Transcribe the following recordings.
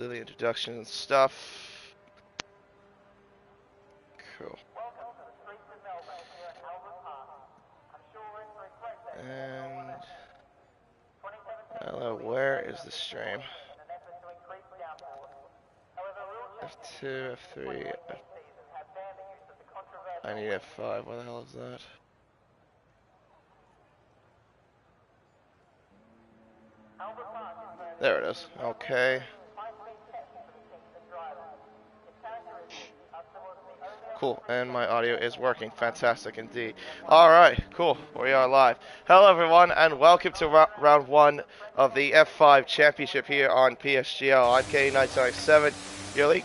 Do the introduction and stuff. Cool. And hello, where is the stream? F2, F3, I need F5, what the hell is that? There it is, okay. Cool, and my audio is working, fantastic indeed. Alright, cool, we are live. Hello everyone, and welcome to round 1 of the F5 Championship here on PSGL. I'm K997, your lead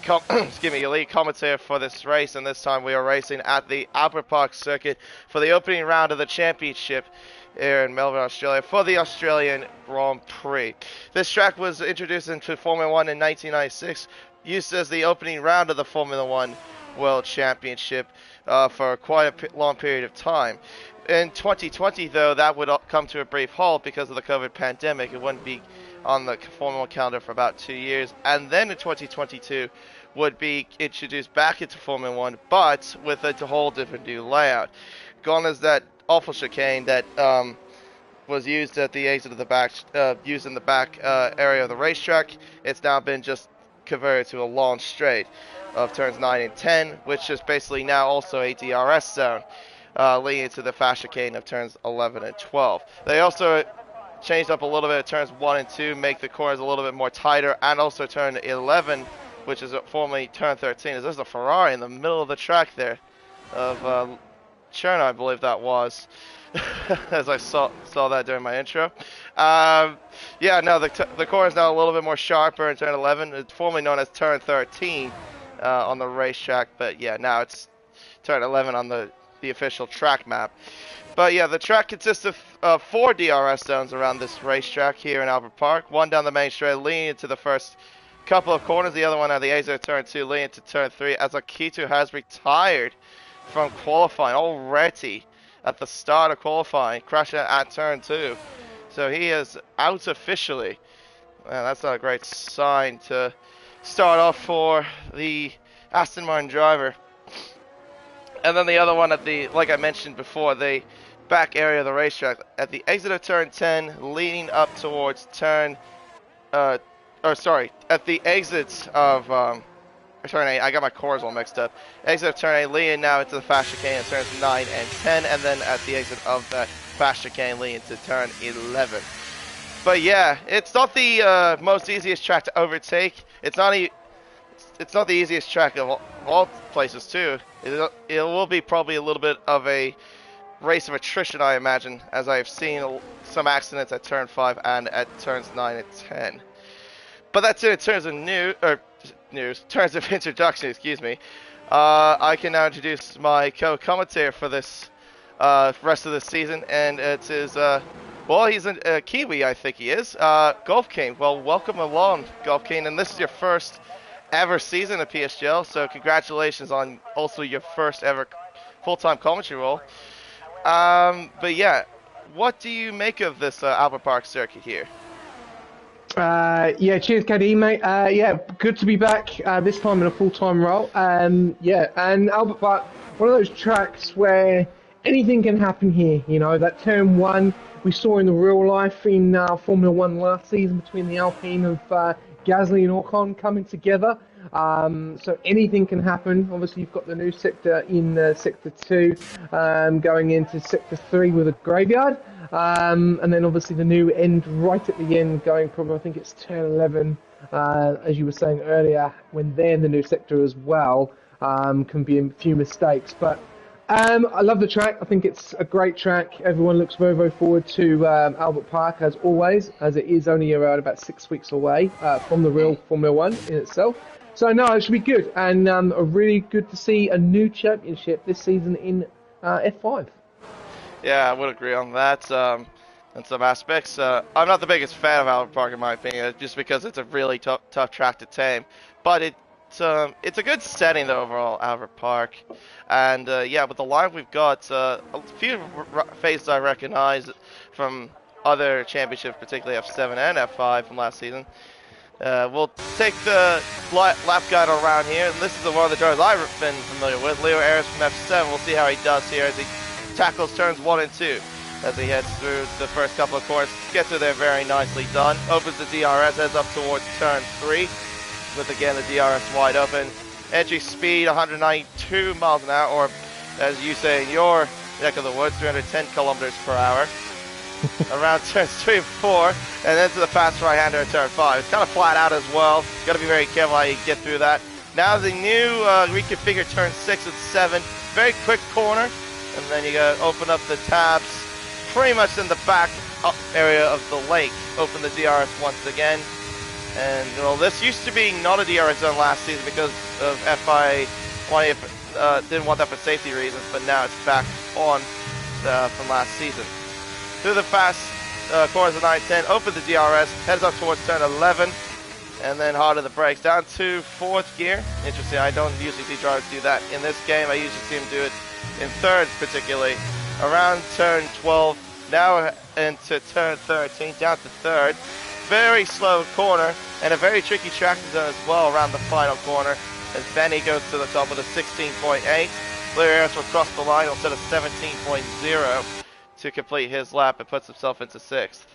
your lead commentator for this race, and this time we are racing at the Albert Park circuit for the opening round of the championship here in Melbourne, Australia, for the Australian Grand Prix. This track was introduced into Formula 1 in 1996, used as the opening round of the Formula 1 World Championship for quite a long period of time. In 2020, though, that would come to a brief halt because of the COVID pandemic. It wouldn't be on the Formula 1 calendar for about 2 years. And then in 2022 would be introduced back into Formula 1, but with a whole different new layout. Gone is that awful chicane that was used at the exit of the back, used in the back area of the racetrack. It's now been just converted to a long straight of turns 9 and 10, which is basically now also a DRS zone, leading to the fast chicane of turns 11 and 12. They also changed up a little bit of turns 1 and 2, make the corners a little bit more tighter, and also turn 11, which is formerly turn 13. There's a Ferrari in the middle of the track there of Cherno, I believe that was, as I saw that during my intro. Yeah, no, the corner is now a little bit more sharper in turn 11. It's formerly known as turn 13 on the racetrack, but yeah, now it's turn 11 on the official track map. But yeah, the track consists of 4 DRS zones around this racetrack here in Albert Park. One down the main straight leading into the first couple of corners, the other one at the exit of turn 2 leading to turn 3, as Akito has retired from qualifying already at the start of qualifying, crashing at turn 2. So he is out officially. Man, that's not a great sign to start off for the Aston Martin driver. And then the other one at the, like I mentioned before, the back area of the racetrack at the exit of turn 10, leading up towards turn, at the exits of turn 8. I got my cores all mixed up. Exit of turn 8, leading now into the fast chicane at turns 9 and 10, and then at the exit of that fast chicane leading to turn 11. But yeah, it's not the most easiest track to overtake. It's not the easiest track of all places too. It will be probably a little bit of a race of attrition, I imagine, as I've seen some accidents at turn 5 and at turns 9 and 10. But that's it in terms of terms of introduction, excuse me. I can now introduce my co-commentator for this rest of the season, and it is well, he's a Kiwi, I think he is. Golf King. Well, welcome along, Golf King, and this is your first ever season of PSGL, so congratulations on also your first ever full-time commentary role. But yeah, what do you make of this Albert Park circuit here? Yeah, cheers, KD, mate. Yeah, good to be back, this time in a full-time role. Yeah, and Albert Park, one of those tracks where anything can happen here, you know, that turn 1 we saw in the real life in Formula 1 last season between the Alpine of Gasly and Ocon coming together. So anything can happen. Obviously, you've got the new sector in Sector 2 going into Sector 3 with a graveyard. And then obviously the new end right at the end going from, I think it's turn 11, as you were saying earlier, when they're in the new sector as well, can be a few mistakes. But I love the track. I think it's a great track. Everyone looks very, very forward to Albert Park, as always, as it is only around about 6 weeks away from the real Formula 1 in itself. So, no, it should be good. And really good to see a new championship this season in F5. Yeah, I would agree on that. In some aspects, I'm not the biggest fan of Albert Park in my opinion, just because it's a really tough track to tame. But it's a good setting though overall, Albert Park. And yeah, with the line we've got, a few faces I recognize from other championships, particularly F7 and F5 from last season. We'll take the lap guide around here, and this is one of the drivers I've been familiar with, Leo Ayres from F7. We'll see how he does here as he tackles turns 1 and 2 as he heads through the first couple of corners. Gets through there very nicely done. Opens the DRS, heads up towards turn 3 with again the DRS wide open. Entry speed 192 miles an hour, or as you say in your neck of the woods, 310 kilometers per hour. Around turns 3 and 4, and then to the fast right-hander at turn 5. It's kind of flat out as well. Got to be very careful how you get through that. Now the new reconfigured turn 6 and 7. Very quick corner, and then you got to open up the tabs pretty much in the back area of the lake. Open the DRS once again. And well, this used to be not a DRS zone last season because of FI didn't want that for safety reasons, but now it's back on from last season. Through the fast corners of 9-10, open the DRS, heads up towards turn 11, and then hard to the brakes. Down to 4th gear. Interesting, I don't usually see drivers do that. In this game, I usually see them do it in 3rd particularly. Around turn 12, now into turn 13, down to 3rd. Very slow corner, and a very tricky traction zone as well around the final corner, as Benny goes to the top with a 16.8. Leo Ayres will cross the line, he'll set a 17.0. to complete his lap and puts himself into 6th.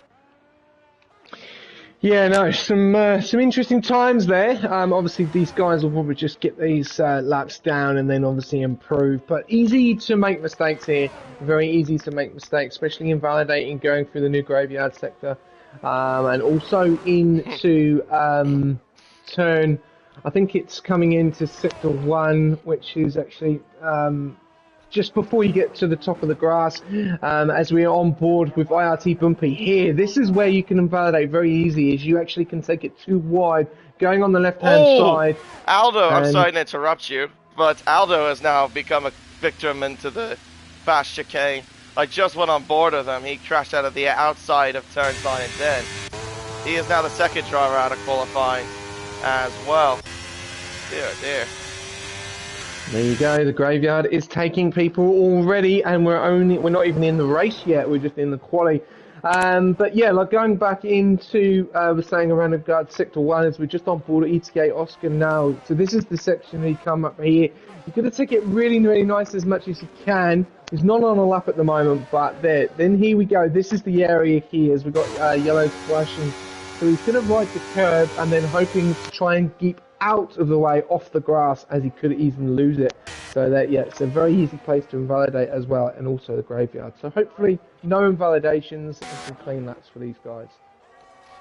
Yeah, no, some interesting times there. Obviously, these guys will probably just get these laps down and then obviously improve. But easy to make mistakes here. Very easy to make mistakes, especially in validating, going through the new graveyard sector, and also into turn. I think it's coming into sector 1, which is actually just before you get to the top of the grass, as we are on board with IRT Bumpy here. This is where you can invalidate very easy, as you actually can take it too wide, going on the left-hand side. Aldo, I'm sorry to interrupt you, but Aldo has now become a victim into the fast chicane. I just went on board with him. He crashed out of the outside of turns 9 and 10. He is now the 2nd driver out of qualifying as well. Dear, dear. There you go. The graveyard is taking people already, and we're not even in the race yet. We're just in the quali. But yeah, like going back into we're saying around about sector 1, as we're just on board at ETA Oscar now. So this is the section you come up here. You've got to take it really, really nice as much as you can. He's not on a lap at the moment, but there. Then here we go. This is the area here, as we've got yellow flashing. So he's going to ride the curb and then hoping to try and keep out of the way off the grass, as he could even lose it. So that, yeah, it's a very easy place to invalidate as well, and also the graveyard. So hopefully no invalidations and some clean laps for these guys.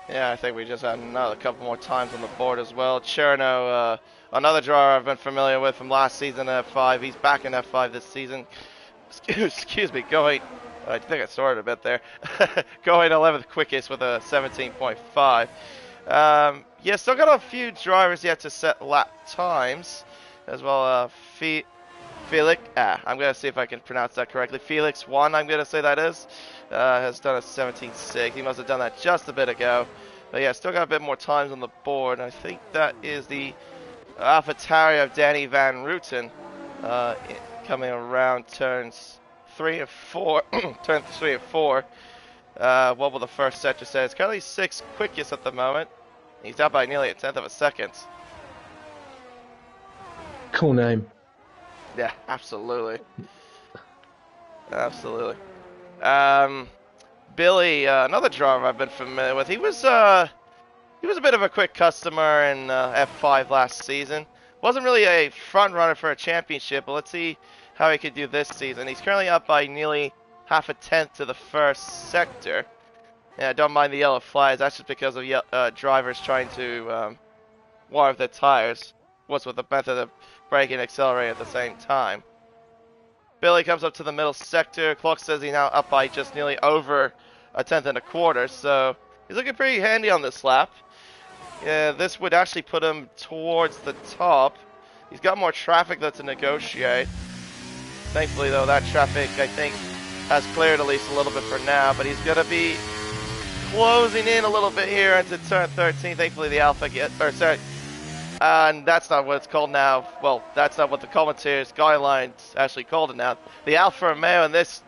Yeah, I think we just had another couple more times on the board as well. Cherno, another driver I've been familiar with from last season F5. He's back in F5 this season. Excuse me, going, I think I sorted a bit there. Going 11th quickest with a 17.5. Yeah, still got a few drivers yet to set lap times as well. Felix, I'm going to see if I can pronounce that correctly. Felix 1, I'm going to say that is, has done a 17.6. He must have done that just a bit ago. But yeah, still got a bit more times on the board. I think that is the AlphaTauri of Danny Van Rooten coming around turns 3 and 4. Turn 3 and 4. What will the first sector say? It's currently 6th quickest at the moment. He's down by nearly a 1/10 of a second. Cool name. Yeah, absolutely. Absolutely. Billy, another driver I've been familiar with. He was a bit of a quick customer in F5 last season. Wasn't really a front runner for a championship, but let's see how he could do this season. He's currently up by nearly 1/2 a 10th to the first sector. Yeah, I don't mind the yellow flags. That's just because of drivers trying to warm up their tires. What's with the method of brake and accelerate at the same time. Billy comes up to the middle sector. Clock says he's now up by just nearly over a 1/10 and a quarter. So he's looking pretty handy on this lap. Yeah, this would actually put him towards the top. He's got more traffic though to negotiate. Thankfully though, that traffic I think has cleared at least a little bit for now. But he's going to be closing in a little bit here into turn 13. Thankfully the Alpha and that's not what it's called now. Well, that's not what the commentators guidelines actually called it now. The Alfa Romeo in this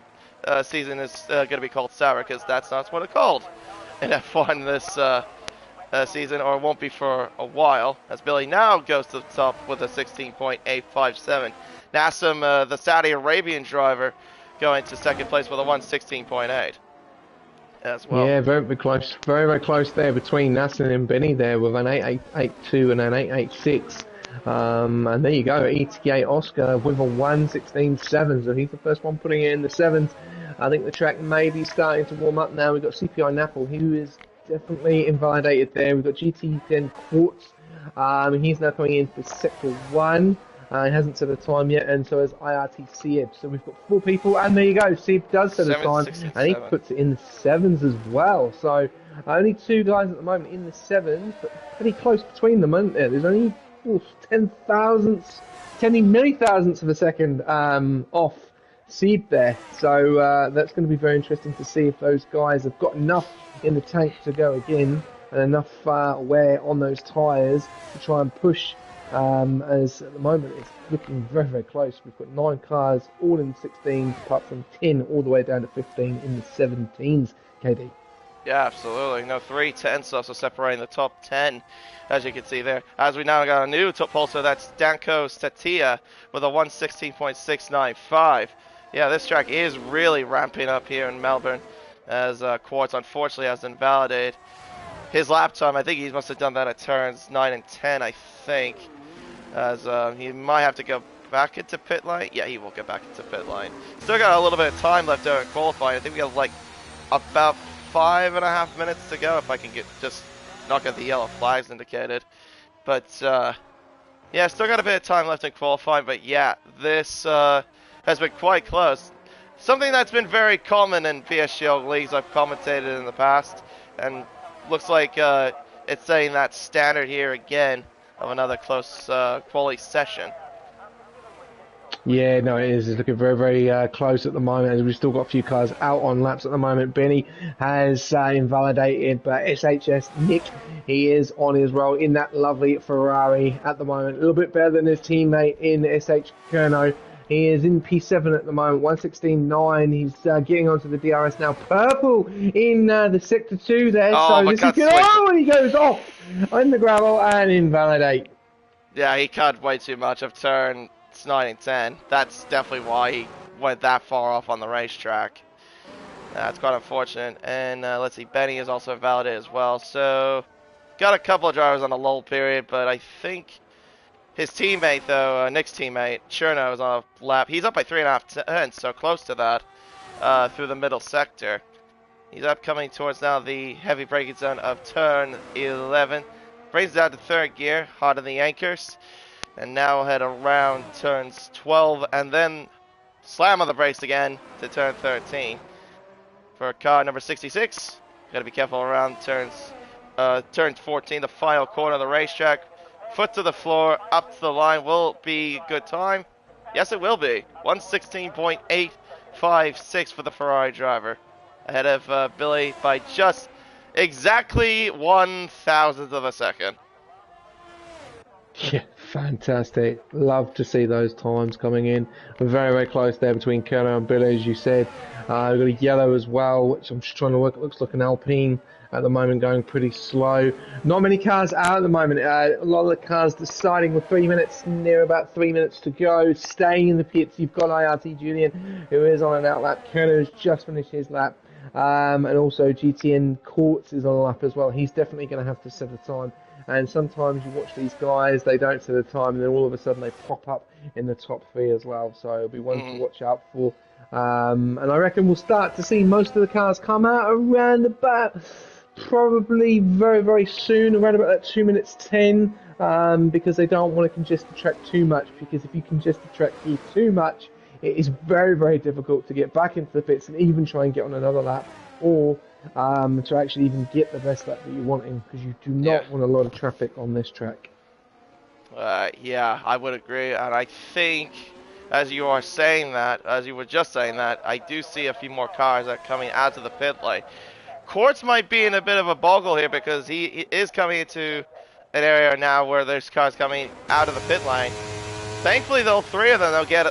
season is going to be called Sauber, because that's not what it's called in F1 season, or won't be for a while, as Billy now goes to the top with a 16.857. Nassim, the Saudi Arabian driver, going to second place with a 116.8 as well. Yeah, very, very close. Very, very close there between Nasser and Benny there with an 8882 and an 886. And there you go, ETA Oscar with a 116.7. So he's the first one putting it in the sevens. I think the track may be starting to warm up now. We've got CPI Napple, who is definitely invalidated there. We've got GT10 Quartz. He's now coming in for sector 1. He hasn't set a time yet, and so has IRT Seb. So we've got 4 people, and there you go. Seb does set a time, and he puts it in the sevens as well. So only 2 guys at the moment in the sevens, but pretty close between them, isn't there? There's only 10 milli thousandths of a second off Seb there. So that's going to be very interesting to see if those guys have got enough in the tank to go again, and enough wear on those tyres to try and push. As at the moment it's looking very, very close. We've got 9 cars all in 16s, apart from 10 all the way down to 15 in the 17s, KD. Yeah, absolutely. No, 3 10s also separating the top 10, as you can see there. As we now got a new top pollster, that's Danko Statia with a 116.695. Yeah, this track is really ramping up here in Melbourne, as Quartz unfortunately has been validated. His lap time, I think he must have done that at turns 9 and 10, I think. As he might have to go back into pit lane. Yeah, he will get back into pit lane. Still got a little bit of time left over in qualifying. I think we have like about 5.5 minutes to go if I can just not get the yellow flags indicated. But yeah, still got a bit of time left in qualifying. But yeah, this has been quite close. Something that's been very common in PSGL leagues I've commentated in the past, and looks like it's saying that standard here again of another close quality session. Yeah, no, it is. It's looking very, very close at the moment, as we've still got a few cars out on laps at the moment. Benny has invalidated, but SHS Nick, he is on his roll in that lovely Ferrari at the moment. A little bit better than his teammate in SH Kerno. He is in P7 at the moment, 116.9. He's getting onto the DRS now. Purple in the Sector 2 there. Oh, so this is good. Oh, and he goes off on the gravel and invalidate. Yeah, he cut way too much of turns 9 and 10. That's definitely why he went that far off on the racetrack. That's quite unfortunate. And let's see, Benny is also invalidated as well. So, got a couple of drivers on a lull period, but I think his teammate, though, Nick's teammate, Cherno, is on a lap. He's up by 3.5 tenths, so close to that, through the middle sector. He's up coming towards now the heavy braking zone of turn 11. Brings down to third gear, hot in the anchors. And now head around turns 12, and then slam on the brakes again to turn 13. For car number 66, gotta be careful around turn 14, the final corner of the racetrack. Foot to the floor, up to the line. Will be good time? Yes, it will be. 116.856 for the Ferrari driver. Ahead of Billy by just exactly 1/1000th of a second. Yeah, fantastic. Love to see those times coming in. We're very, very close there between Kerno and Billy, as you said. We've got a yellow as well, which I'm just trying to work. It looks like an Alpine at the moment, going pretty slow. Not many cars out at the moment. A lot of the cars deciding with 3 minutes, near about 3 minutes to go, staying in the pits. You've got IRT Julian, who is on an out lap. Kerno's just finished his lap. And also GTN Quartz is on a lap as well. He's definitely going to have to set a time. And sometimes you watch these guys, they don't set a time, and then all of a sudden they pop up in the top 3 as well. So it'll be one to watch out for. And I reckon we'll start to see most of the cars come out around about probably very, very soon, around about that 2 minutes 10, because they don't want to congest the track too much, because if you congest the track too much, it is very, very difficult to get back into the pits and even try and get on another lap, or to actually even get the best lap that you want in, because you do not want a lot of traffic on this track. Yeah, I would agree, and I think as you are saying that, as you were just saying that, I do see a few more cars that are coming out of the pit lane. Quartz might be in a bit of a boggle here, because he is coming into an area now where there's cars coming out of the pit lane. Thankfully, though, 3 of them don't get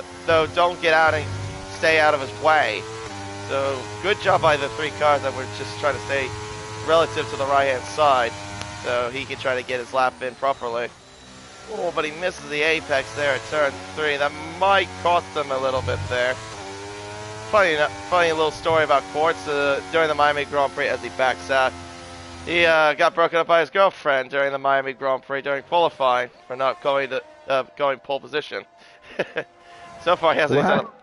out and stay out of his way. So good job by the 3 cars that were just trying to stay relative to the right-hand side. so he can try to get his lap in properly. Oh, but he misses the apex there at turn 3. That might cost him a little bit there. Funny little story about Quartz. During the Miami Grand Prix, as he backs out, he got broken up by his girlfriend during the Miami Grand Prix during qualifying for not going pole position. So far, he hasn't done. Wow.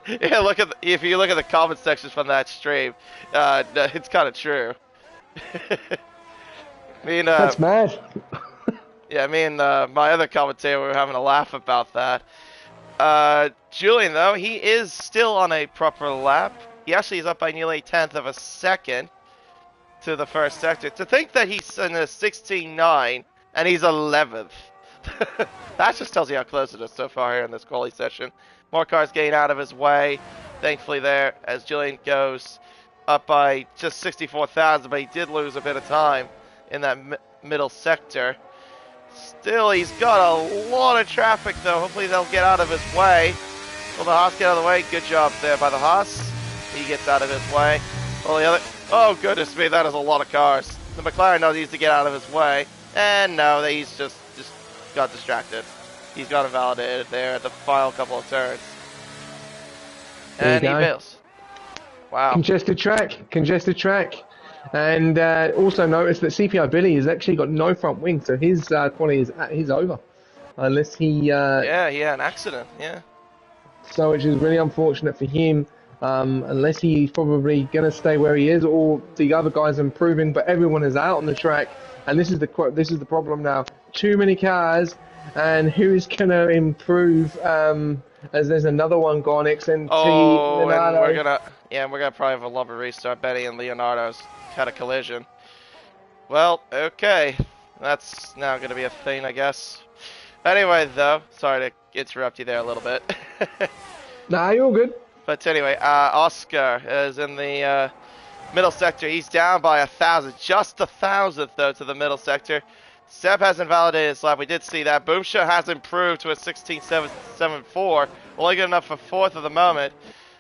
Yeah, if you look at the comment sections from that stream, it's kind of true. Me and That's mad. yeah, me and my other commentator were having a laugh about that. Julian, though, he is still on a proper lap. He actually is up by nearly 1/10 of a second to the first sector. To think that he's in a 16.9 and he's 11th. That just tells you how close it is so far here in this quali session. More cars getting out of his way, thankfully there, as Julian goes up by just 64,000, but he did lose a bit of time in that middle sector. Still, he's got a lot of traffic, though. Hopefully they'll get out of his way. Will the Haas get out of the way? Good job there by the Haas. He gets out of his way. All the other... Oh, goodness me, that is a lot of cars. The McLaren knows he needs to get out of his way. And no, he's just got distracted. He's got invalidated there at the final couple of turns. And he bails. Wow. Congested track. And also notice that CPI Billy has actually got no front wing, so his quality is over. Unless he... yeah, he had an accident, yeah. So which is really unfortunate for him. Unless he's probably going to stay where he is, or the other guys are improving, but everyone is out on the track, and this is the problem now. Too many cars, and who's going to improve? As there's another one gone, XNT. Oh, Leonardo. and we're gonna probably have a lumber restart. Benny and Leonardo's had a collision. Well, okay, that's now gonna be a thing, I guess. Anyway, though, sorry to interrupt you there a little bit. Nah, you're all good. But anyway, Oscar is in the middle sector. He's down by 1,000, just 1,000th though to the middle sector. Seb has invalidated his lap. We did see that. Boomsha has improved to a 16.774. Only good enough for 4th at the moment,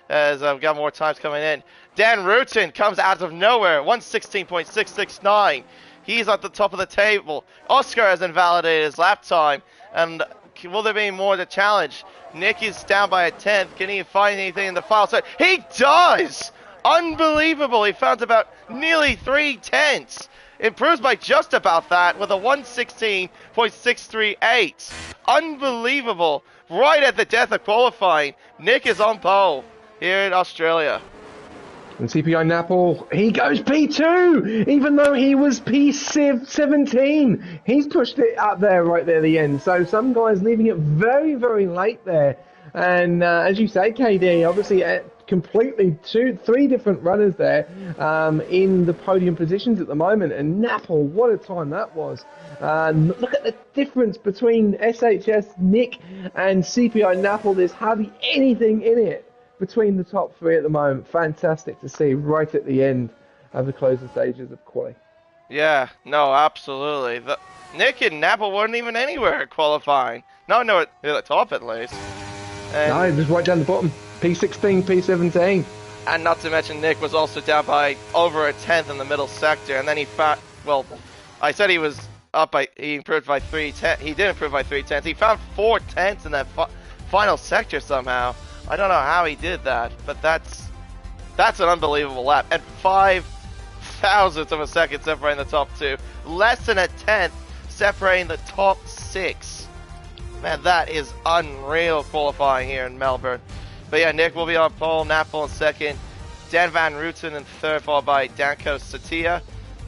as I've got more times coming in. Dan Rutin comes out of nowhere, 116.669. He's at the top of the table. Oscar has invalidated his lap time. And will there be more to challenge? Nick is down by 1/10. Can he find anything in the final set? He does! Unbelievable. He found about nearly 3/10. Improves by just about that with a 116.638. Unbelievable. Right at the death of qualifying. Nick is on pole here in Australia. And CPI Napple, he goes P2, even though he was P17. He's pushed it up there, right there at the end. So some guys leaving it very, very late there. And as you say, KD, obviously completely three different runners there in the podium positions at the moment. And Napple, what a time that was. Look at the difference between SHS Nick and CPI Napple. There's hardly anything in it between the top three at the moment. Fantastic to see right at the end of the closing stages of quali. Yeah, no, absolutely. Nick and Napple weren't even anywhere at qualifying. No, at the top at least. And, no, just right down the bottom. P16, P17. And not to mention Nick was also down by over 1/10 in the middle sector. And then he found, well, I said he was up by, he improved by 3/10. He did improve by 3/10. He found 4/10 in that final sector somehow. I don't know how he did that, but that's an unbelievable lap. And 5,000ths of a second separating the top two. Less than 1/10 separating the top 6. Man, that is unreal qualifying here in Melbourne. But yeah, Nick will be on pole, Napple in second, Dan Van Rooten in third, followed by Danko Satia,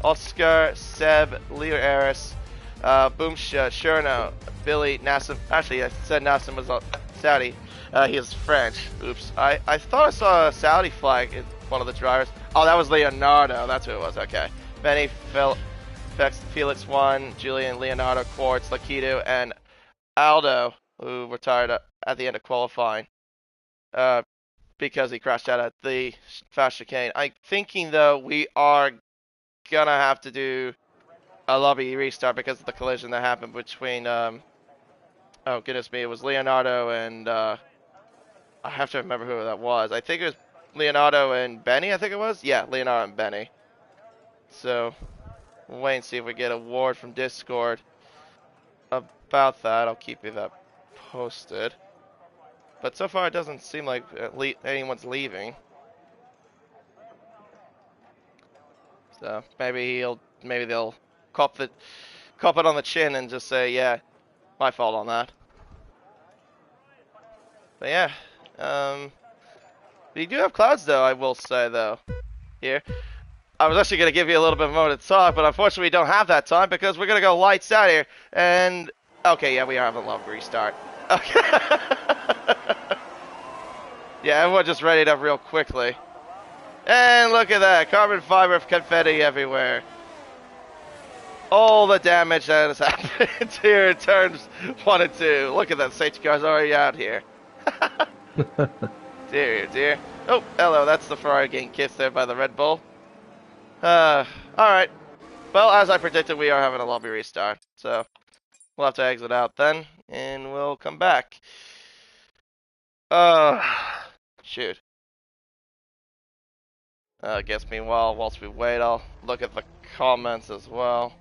Oscar, Seb, Leo Aris, Boomsha, Cherno, Billy, Nassim. Actually, I said Nassim was Saudi. He is French. Oops. I thought I saw a Saudi flag in one of the drivers. Oh, that was Leonardo. That's who it was. Okay. Benny, Felix 1, Julian, Leonardo, Quartz, Lakitu, and Aldo, who retired at the end of qualifying because he crashed out at the fast chicane. I'm thinking, though, we are going to have to do a lobby restart because of the collision that happened between, oh, goodness me, it was Leonardo and, I have to remember who that was. I think it was Leonardo and Benny, I think it was? Yeah, Leonardo and Benny. So, We'll wait and see if we get a ward from Discord about that. I'll keep you that posted. But so far, it doesn't seem like anyone's leaving. So maybe they'll cop it on the chin and just say, yeah, my fault on that. But yeah, we do have clouds though, I will say though. Here, I was actually gonna give you a little bit more to talk, but unfortunately we don't have that time because we're gonna go lights out here. And okay, yeah, we are having a love restart. Okay. Yeah, everyone just ready it up real quickly. And look at that, carbon fiber confetti everywhere. All the damage that has happened here in turns 1 and 2. Look at that, safety car's already out here. Dear, dear. Oh, hello, that's the Ferrari getting kissed there by the Red Bull. Alright. Well, as I predicted, we are having a lobby restart. So, we'll have to exit out then, and we'll come back. Shoot. I guess meanwhile, whilst we wait, I'll look at the comments as well.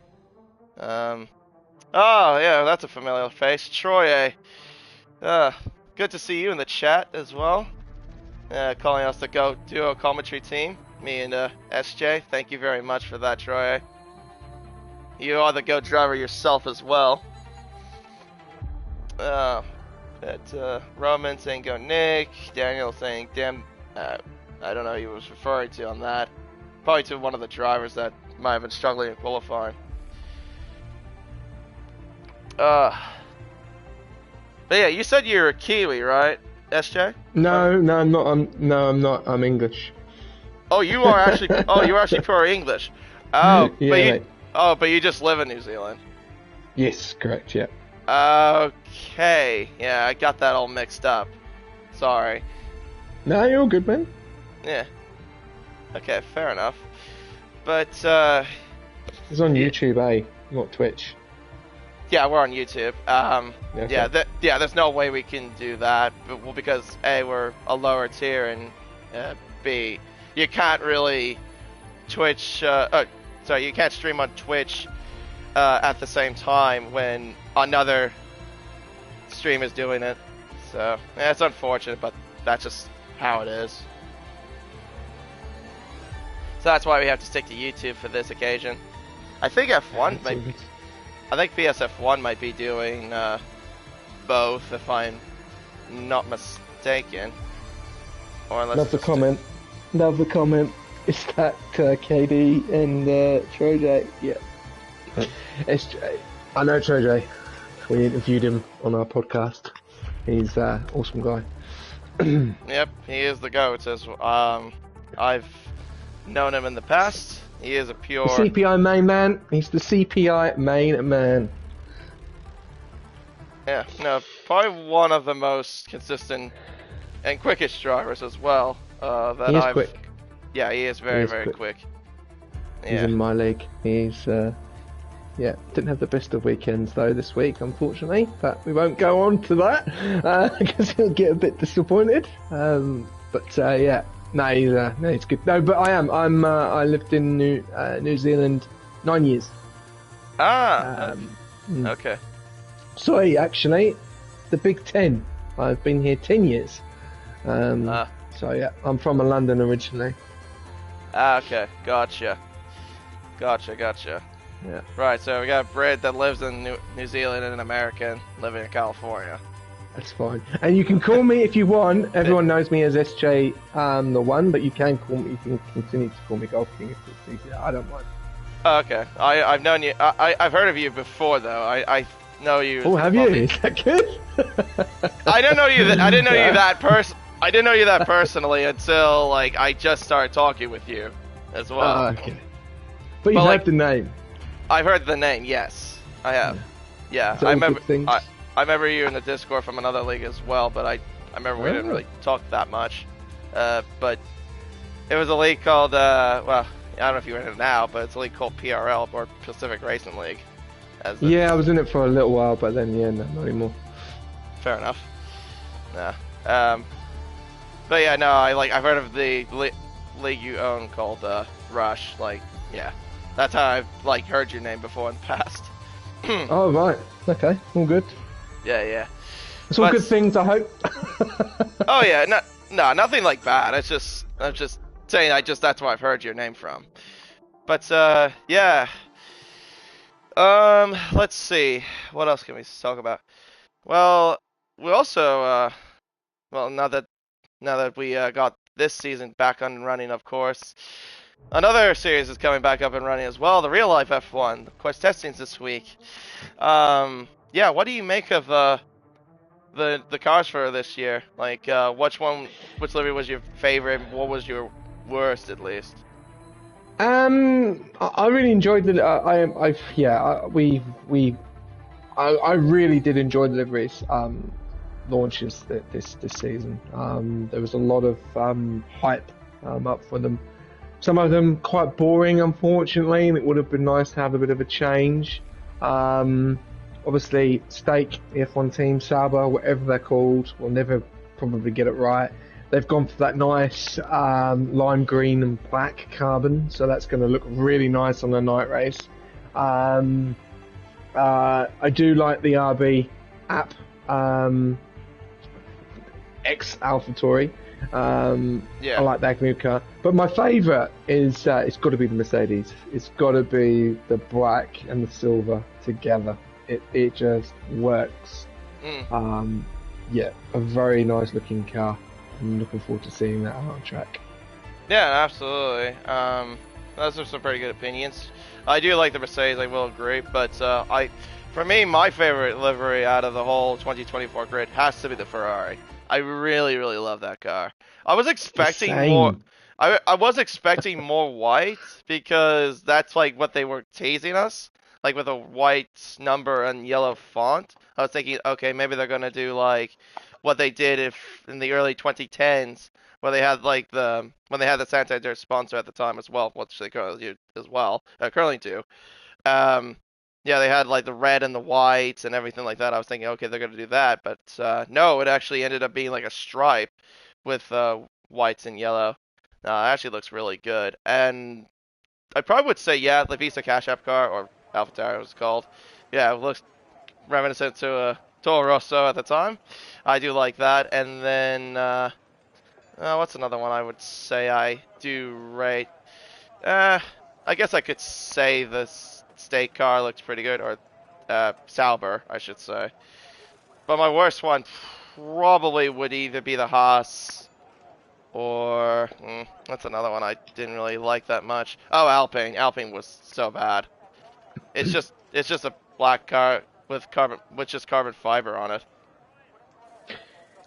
Oh, yeah, that's a familiar face. Troy, good to see you in the chat as well. Calling us the GOAT Duo Commentary Team. Me and SJ, thank you very much for that, Troy. You are the GOAT driver yourself as well. Roman saying go Nick. Daniel saying damn. I don't know who he was referring to on that. Probably to one of the drivers that might have been struggling in qualifying. But yeah, you said you're a Kiwi, right, SJ? No, I'm not. I'm not. I'm English. Oh, you are actually. Oh, you're actually pure English. Oh, Yeah, but you just live in New Zealand. Yes, correct. Yeah. Okay. Yeah, I got that all mixed up. Sorry. No, you're all good, man. Yeah. Okay, fair enough. But It's on YouTube, eh? Not Twitch. yeah, we're on YouTube. Okay. Yeah, there's no way we can do that. Well, because A, we're a lower tier, and B, you can't really Twitch. Sorry, you can't stream on Twitch at the same time when another stream is doing it. So yeah, it's unfortunate, but that's just how it is. So that's why we have to stick to YouTube for this occasion. I think F1 might. I think PSF1 might be doing both, if I'm not mistaken. Or unless Love the comment. Love the comment. Is that KD and Troy? Yeah. SJ. I know Troy. We interviewed him on our podcast. He's an awesome guy. Yep, he is the GOAT. I've known him in the past. He is a pure... The CPI main man. He's the CPI main man. Yeah, no, probably one of the most consistent and quickest drivers as well. That He is I've... quick. Yeah, he is very, very quick. He's Yeah. in my league. He's, yeah, didn't have the best of weekends though this week, unfortunately. But we won't go on to that because he'll get a bit disappointed. Yeah, no, he's good. No, but I lived in New Zealand 9 years. Okay. Sorry, actually, the Big 10. I've been here 10 years. So yeah, I'm from London originally. Okay, gotcha. Yeah. Right, so we got Brit that lives in New Zealand and an American living in California. That's fine. And you can call me if you want. Everyone knows me as SJ the One, but you can call me. You can continue to call me Golf King if it's easier. I don't mind. Okay, I've known you. I've heard of you before though. I know you. Oh, have you? Is that good? I didn't know you. I didn't know you that I didn't know you that personally until like I just started talking with you as well. Oh, okay. But you heard the name. I've heard the name. Yes, I have. Yeah, I remember. I remember you in the Discord from another league as well, but I remember we didn't really talk that much. But it was a league called well, I don't know if you're in it now, but it's a league called PRL, or Pacific Racing League. Yeah, I was in it for a little while, but then yeah, no, not anymore. Fair enough. Yeah. But yeah, no, I've heard of the league you own called Rush. Like, yeah, That's how I've like heard your name before in the past. Oh, right. Okay, all good. Yeah. It's all But good things, I hope. oh yeah, no, nothing like bad. I'm just saying. That's where I've heard your name from. But yeah. Let's see. What else can we talk about? Well, we also well now that we got this season back up and running, of course, another series is coming back up and running as well. The real life F1, of course, testings this week. Yeah, what do you make of the cars for this year? Like, which livery was your favorite? What was your worst, at least? I really enjoyed the. I really did enjoy the liveries launches this season. There was a lot of hype up for them. Some of them quite boring, unfortunately, and it would have been nice to have a bit of a change. Obviously, Stake, the F1 team, Sauber, whatever they're called, will never probably get it right. They've gone for that nice lime green and black carbon, so that's going to look really nice on a night race. I do like the RB app, ex AlphaTauri. Yeah. I like that new car, but my favourite is it's got to be the Mercedes. It's got to be the black and the silver together. It just works. Yeah, a very nice looking car. I'm looking forward to seeing that on track. Yeah, absolutely. Those are some pretty good opinions. I do like the Mercedes, I will agree, but for me, my favorite livery out of the whole 2024 grid has to be the Ferrari. I really, really love that car. I was expecting more. I was expecting more white because that's like what they were teasing us, like with a white number and yellow font. I was thinking, okay, maybe they're gonna do like what they did in the early 2010s, where they had like when they had the Santander sponsor at the time as well, which they currently do as well, currently do. Um, yeah, they had like the red and the whites and everything like that. I was thinking, okay, they're gonna do that, but no, it actually ended up being like a stripe with whites and yellow. It actually looks really good, and I probably would say, yeah, the Visa Cash App car, or AlphaTauri it was called. Yeah, it looks reminiscent to a Toro Rosso at the time. I do like that, and then what's another one I would say I do rate? I guess I could say the State car looks pretty good, or Sauber, I should say. But my worst one probably would either be the Haas, or that's another one I didn't really like that much. Oh, Alpine. Alpine was so bad. It's just a black car with just carbon fiber on it.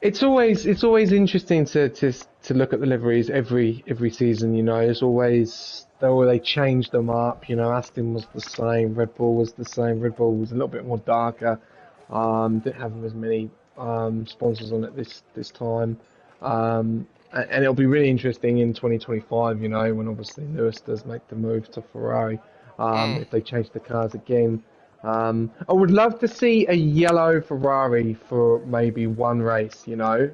It's always interesting to look at the liveries every season. You know, it's always they change them up. You know, Aston was the same, Red Bull was the same. Red Bull was a little bit more darker. Didn't have as many sponsors on it this time. And it'll be really interesting in 2025. You know, when obviously Lewis does make the move to Ferrari. If they change the cars again. I would love to see a yellow Ferrari for maybe one race, you know,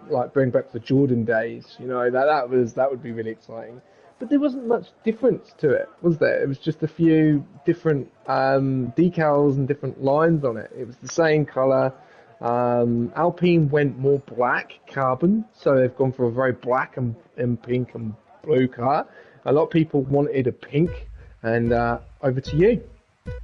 like bring back the Jordan days, you know, that would be really exciting. But there wasn't much difference to it, was there? It was just a few different decals and different lines on it. It was the same color. Alpine went more black carbon, so they've gone for a very black and pink and blue car. A lot of people wanted a pink, and over to you.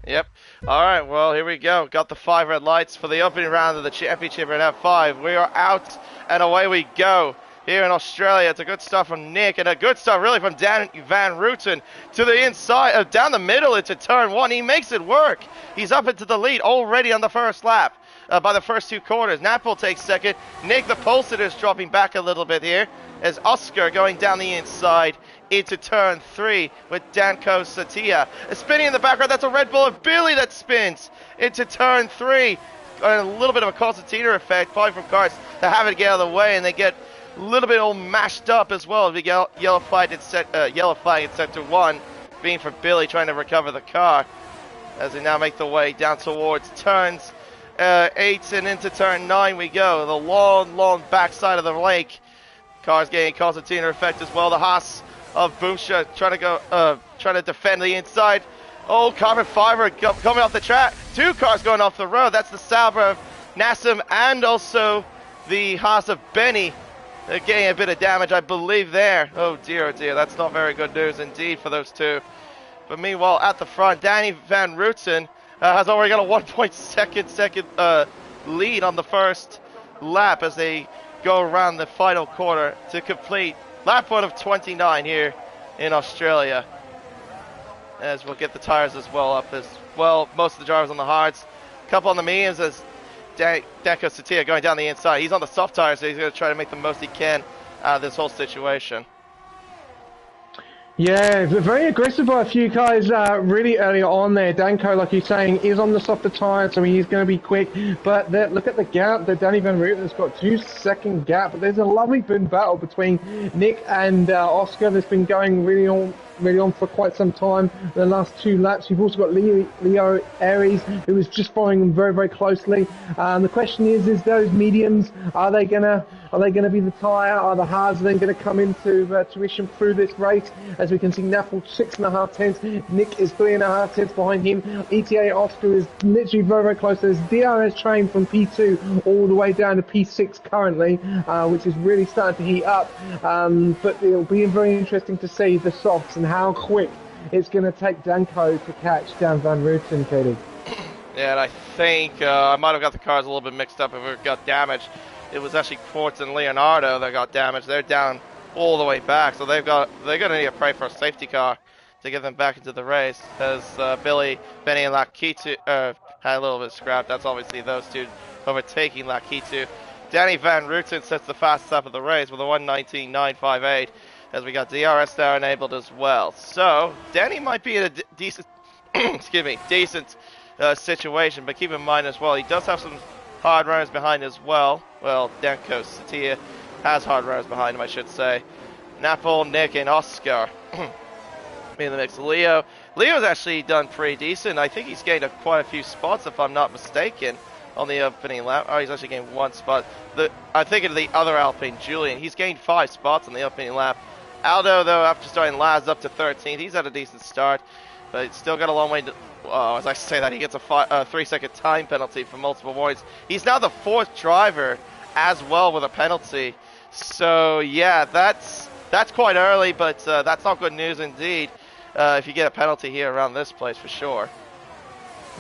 Yep. All right. Well, here we go. Got the 5 red lights for the opening round of the championship at F5. We are out and away we go. Here in Australia, it's a good stuff from Nick and a good stuff really from Dan Van Rooten to the inside, down the middle into turn 1. He makes it work. He's up into the lead already on the first lap. By the first 2 corners. Napple takes second. Nick the Pulsar is dropping back a little bit here as Oscar going down the inside into turn 3 with Danko Satia. Spinning in the background, that's a Red Bull of Billy that spins into turn 3. A little bit of a concertina effect, probably from cars that have it get out of the way, and they get a little bit all mashed up as well. The yellow flag in sector 1, being for Billy trying to recover the car as they now make the way down towards turns 8 and into turn 9 we go. The long backside of the lake. Cars getting concertina effect as well. The Haas of Boomsha trying to defend the inside. Oh, carbon fiber coming off the track. Two cars going off the road. That's the Sauber of Nassim and also the Haas of Benny. Getting a bit of damage, I believe, there. Oh dear, that's not very good news indeed for those two. But meanwhile, at the front, Danny Van Rooten has already got a 1.2 second lead on the first lap as they go around the final quarter to complete lap 1 of 29 here in Australia. As we'll get the tires as well up as well. Most of the drivers on the hards, a couple on the mediums as Deco Satia going down the inside. He's on the soft tires, so he's going to try to make the most he can out of this whole situation. Yeah, very aggressive by a few guys really early on there. Danko, like you're saying, is on the softer tyre, so he's going to be quick. But look at the gap that Danny Van Rooten has got, 2-second gap. But there's a lovely battle between Nick and Oscar that's been going really on for quite some time. The last 2 laps, you've also got Leo Aries, who is just following them very, very closely. The question is those mediums, are they gonna be the tyre? Are the hards then going to come into tuition through this race? As we can see, Naffel 6.5 tenths, Nick is 3.5 tenths behind him. ETA Oscar is literally very, very close. There's DRS train from P2 all the way down to P6 currently, which is really starting to heat up. But it'll be very interesting to see the softs and how quick it's going to take Danko to catch Dan Van Rooten, Katie. Yeah, and I think I might have got the cars a little bit mixed up if it got damaged. It was actually Quartz and Leonardo that got damaged. They're down all the way back, so they're going to need to pray for a safety car to get them back into the race. As Billy, Benny, and Lakitu had a little bit of scrap. That's obviously those two overtaking Lakitu. Danny Van Rooten sets the fastest lap of the race with a 1:19.958, as we got DRS now enabled as well. So Danny might be in a decent, decent situation, but keep in mind as well, he does have some hard runners behind as well. Well, Danko Satia has hard runners behind him, I should say. Napol, Nick, and Oscar in the mix. Leo's actually done pretty decent. I think he's gained quite a few spots, if I'm not mistaken, on the opening lap. Oh, he's actually gained 1 spot. I'm thinking of the other Alpine, Julian. He's gained 5 spots on the opening lap. Aldo, though, after starting last, up to 13th. He's had a decent start, but he's still got a long way to... as I say that, he gets a 3-second time penalty for multiple warnings. He's now the 4th driver as well with a penalty. So, yeah, that's quite early, but that's not good news indeed if you get a penalty here around this place for sure.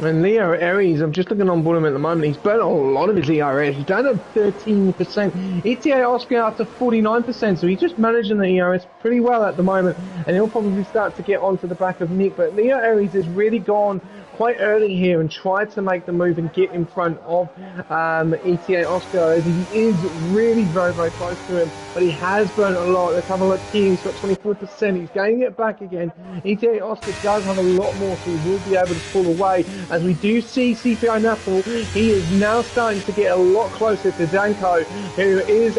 And Leo Aries, I'm just looking on board him at the moment, he's burnt a lot of his ERS. He's down at 13%. ETA Oscar up to 49%, so he's just managing the ERS pretty well at the moment. And he'll probably start to get onto the back of Nick. But Leo Aries has really gone quite early here and tried to make the move and get in front of ETA Oscar, as he is really very, very close to him. But he has burnt a lot. Let's have a look here. He's got 24%. He's gaining it back again. ETA Oscar does have a lot more, so he will be able to pull away. As we do see CPI Naffel, he is now starting to get a lot closer to Danko, who does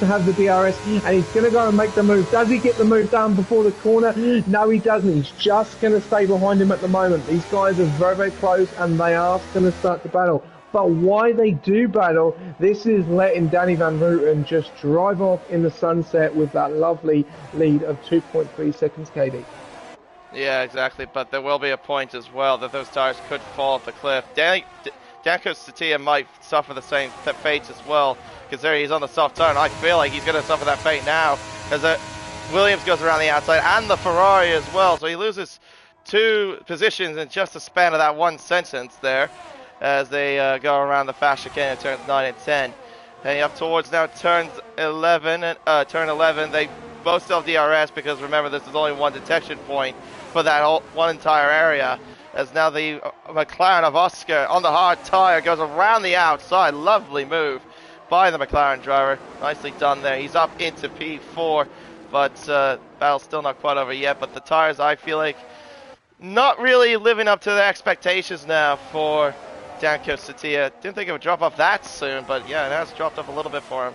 have the DRS, and he's going to go and make the move. Does he get the move done before the corner? No, he doesn't. He's just going to stay behind him at the moment. These guys are very, very close, and they are going to start to battle. But why they do battle, this is letting Danny Van Rooten just drive off in the sunset with that lovely lead of 2.3 seconds, KD. Yeah, exactly, but there will be a point as well that those tires could fall off the cliff. Danko Satia might suffer the same fate as well, because there he's on the soft tire, and I feel like he's going to suffer that fate now, as Williams goes around the outside, and the Ferrari as well, so he loses 2 positions in just the span of that 1 sentence there, as they go around the fast chicane at turns 9 and 10. Heading up towards now turn 11, they both still have DRS, because remember, this is only 1 detection point for that one entire area, as now the McLaren of Oscar on the hard tire goes around the outside. Lovely move by the McLaren driver. Nicely done there. He's up into P4, but battle's still not quite over yet. But the tires, I feel like, not really living up to the expectations now for Danko Satia. Didn't think it would drop off that soon, but yeah, it has dropped off a little bit for him.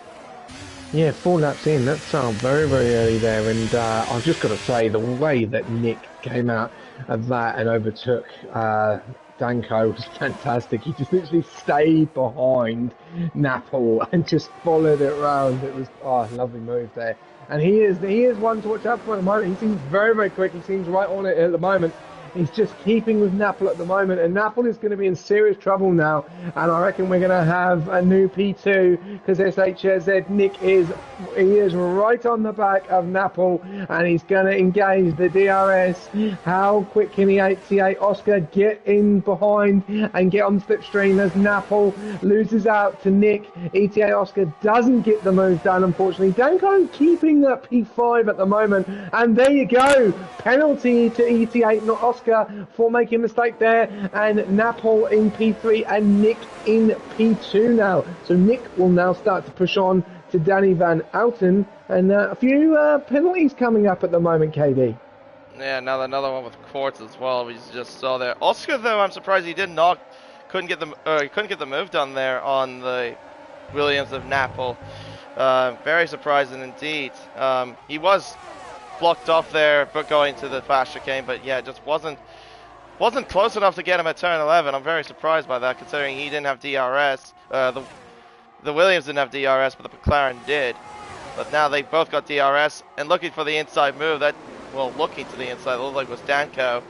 Yeah, 4 laps in, that's very, very early there, and I've just got to say, the way that Nick came out of that and overtook Danko was fantastic. He just literally stayed behind Napol and just followed it around. It was a lovely move there. And he is one to watch out for at the moment. He seems very, very quick. He seems right on it at the moment. He's just keeping with Napoli at the moment, and Napoli is going to be in serious trouble now. And I reckon we're going to have a new P2 because SHZ Nick is right on the back of Napoli, and he's going to engage the DRS. How quick can the 88 Oscar get in behind and get on the slipstream as Napoli loses out to Nick? ETA Oscar doesn't get the move done, unfortunately. Danko keeping that P5 at the moment, and there you go. Penalty to ETA, not Oscar, for making a mistake there, and Napoli in P3 and Nick in P2 now. So Nick will now start to push on to Danny Van Outen, and a few penalties coming up at the moment, KD. Yeah, now another one with Quartz as well. We just saw there. Oscar, though, I'm surprised he couldn't get the move done there on the Williams of Napoli. Very surprising indeed. He was blocked off there, but going to the fast chicane, but yeah, just wasn't close enough to get him at turn 11. I'm very surprised by that, considering he didn't have DRS. The Williams didn't have DRS, but the McLaren did. But now they both got DRS, and looking for the inside move. Looking to the inside, it looked like it was Danko.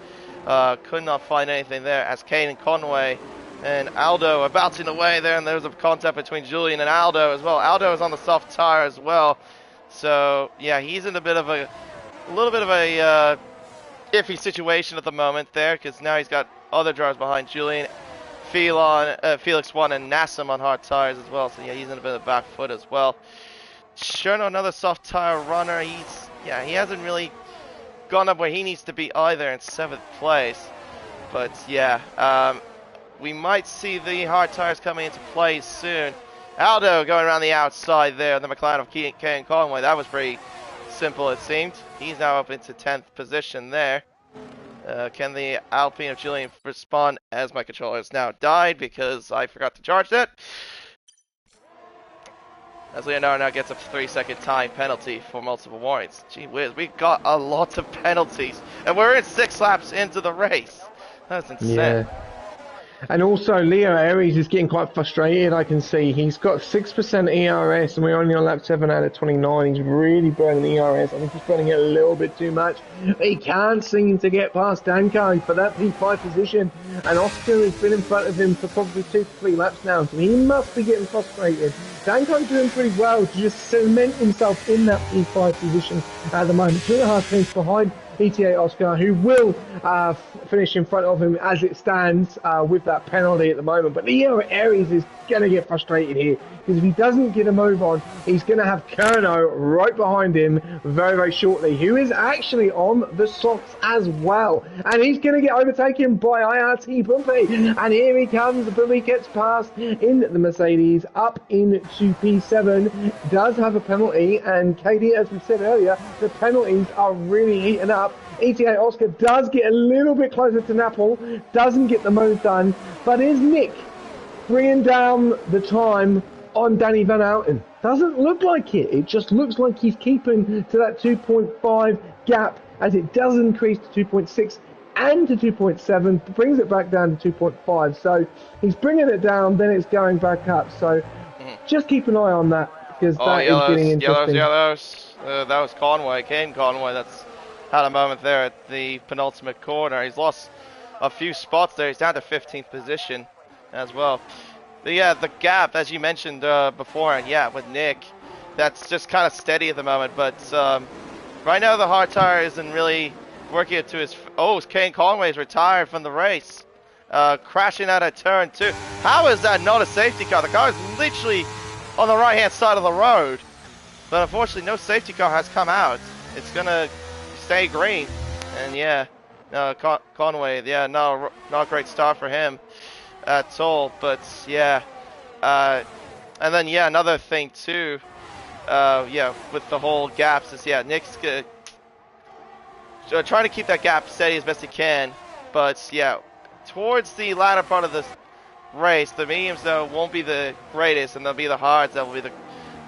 Could not find anything there, as Kane and Conway and Aldo are bouncing away there, and there was a contact between Julian and Aldo as well. Aldo is on the soft tire as well, so yeah, he's in a little bit of a iffy situation at the moment there, because now he's got other drivers behind Julian, Felix 1 and Nassim on hard tires as well, so yeah, he's in a bit of back foot as well. Cherno, another soft tire runner. He hasn't really gone up where he needs to be either, in 7th place, but yeah, we might see the hard tires coming into play soon. Aldo going around the outside there, the McLaren of Kane Conway. That was pretty simple, it seemed. He's now up into 10th position there. Can the Alpine of Julian respond, as my controller has now died because I forgot to charge that? As Leonardo now gets a 3-second time penalty for multiple warnings. Gee whiz, we got a lot of penalties, and we're in 6 laps into the race. That's insane. Yeah. And also, Leo Aries is getting quite frustrated, I can see. He's got 6% ERS, and we're only on lap 7 out of 29. He's really burning ERS. I think he's burning it a little bit too much. He can't seem to get past Danko for that P5 position. And Oscar has been in front of him for probably 2 to 3 laps now, so he must be getting frustrated. Danko's doing pretty well to just cement himself in that P5 position at the moment. 2.5 points behind ETA Oscar, who will finish in front of him as it stands with that penalty at the moment. But Leo Aries is going to get frustrated here, because if he doesn't get a move on, he's going to have Kerno right behind him very, very shortly, who is actually on the softs as well. And he's going to get overtaken by IRT Bumpy. And here he comes. Bumpy gets past in the Mercedes up into P7. Does have a penalty. And KD, as we said earlier, the penalties are really heating up. ETA Oscar does get a little bit closer to Napoli, doesn't get the move done, but is Nick bringing down the time on Danny Van Outen? Doesn't look like it. It just looks like he's keeping to that 2.5 gap, as it does increase to 2.6 and to 2.7, brings it back down to 2.5. So he's bringing it down, then it's going back up. So just keep an eye on that, because that is getting interesting. Yellows. That was Conway, Kane Conway. That's had a moment there at the penultimate corner. He's lost a few spots there. He's down to 15th position as well. But yeah, the gap, as you mentioned before, and yeah, with Nick, that's just kind of steady at the moment. But right now the hard tire isn't really working it to his... Oh, Kane Conway's retired from the race. Crashing out at turn 2. How is that not a safety car? The car is literally on the right-hand side of the road. But unfortunately, no safety car has come out. It's going to stay green. And yeah, Conway, yeah, not a great start for him at all. But yeah, and then yeah, another thing too, yeah, with the whole gaps is, yeah, Nick's trying to keep that gap steady as best he can. But yeah, towards the latter part of this race, the mediums though won't be the greatest, and they'll be the hards that will be the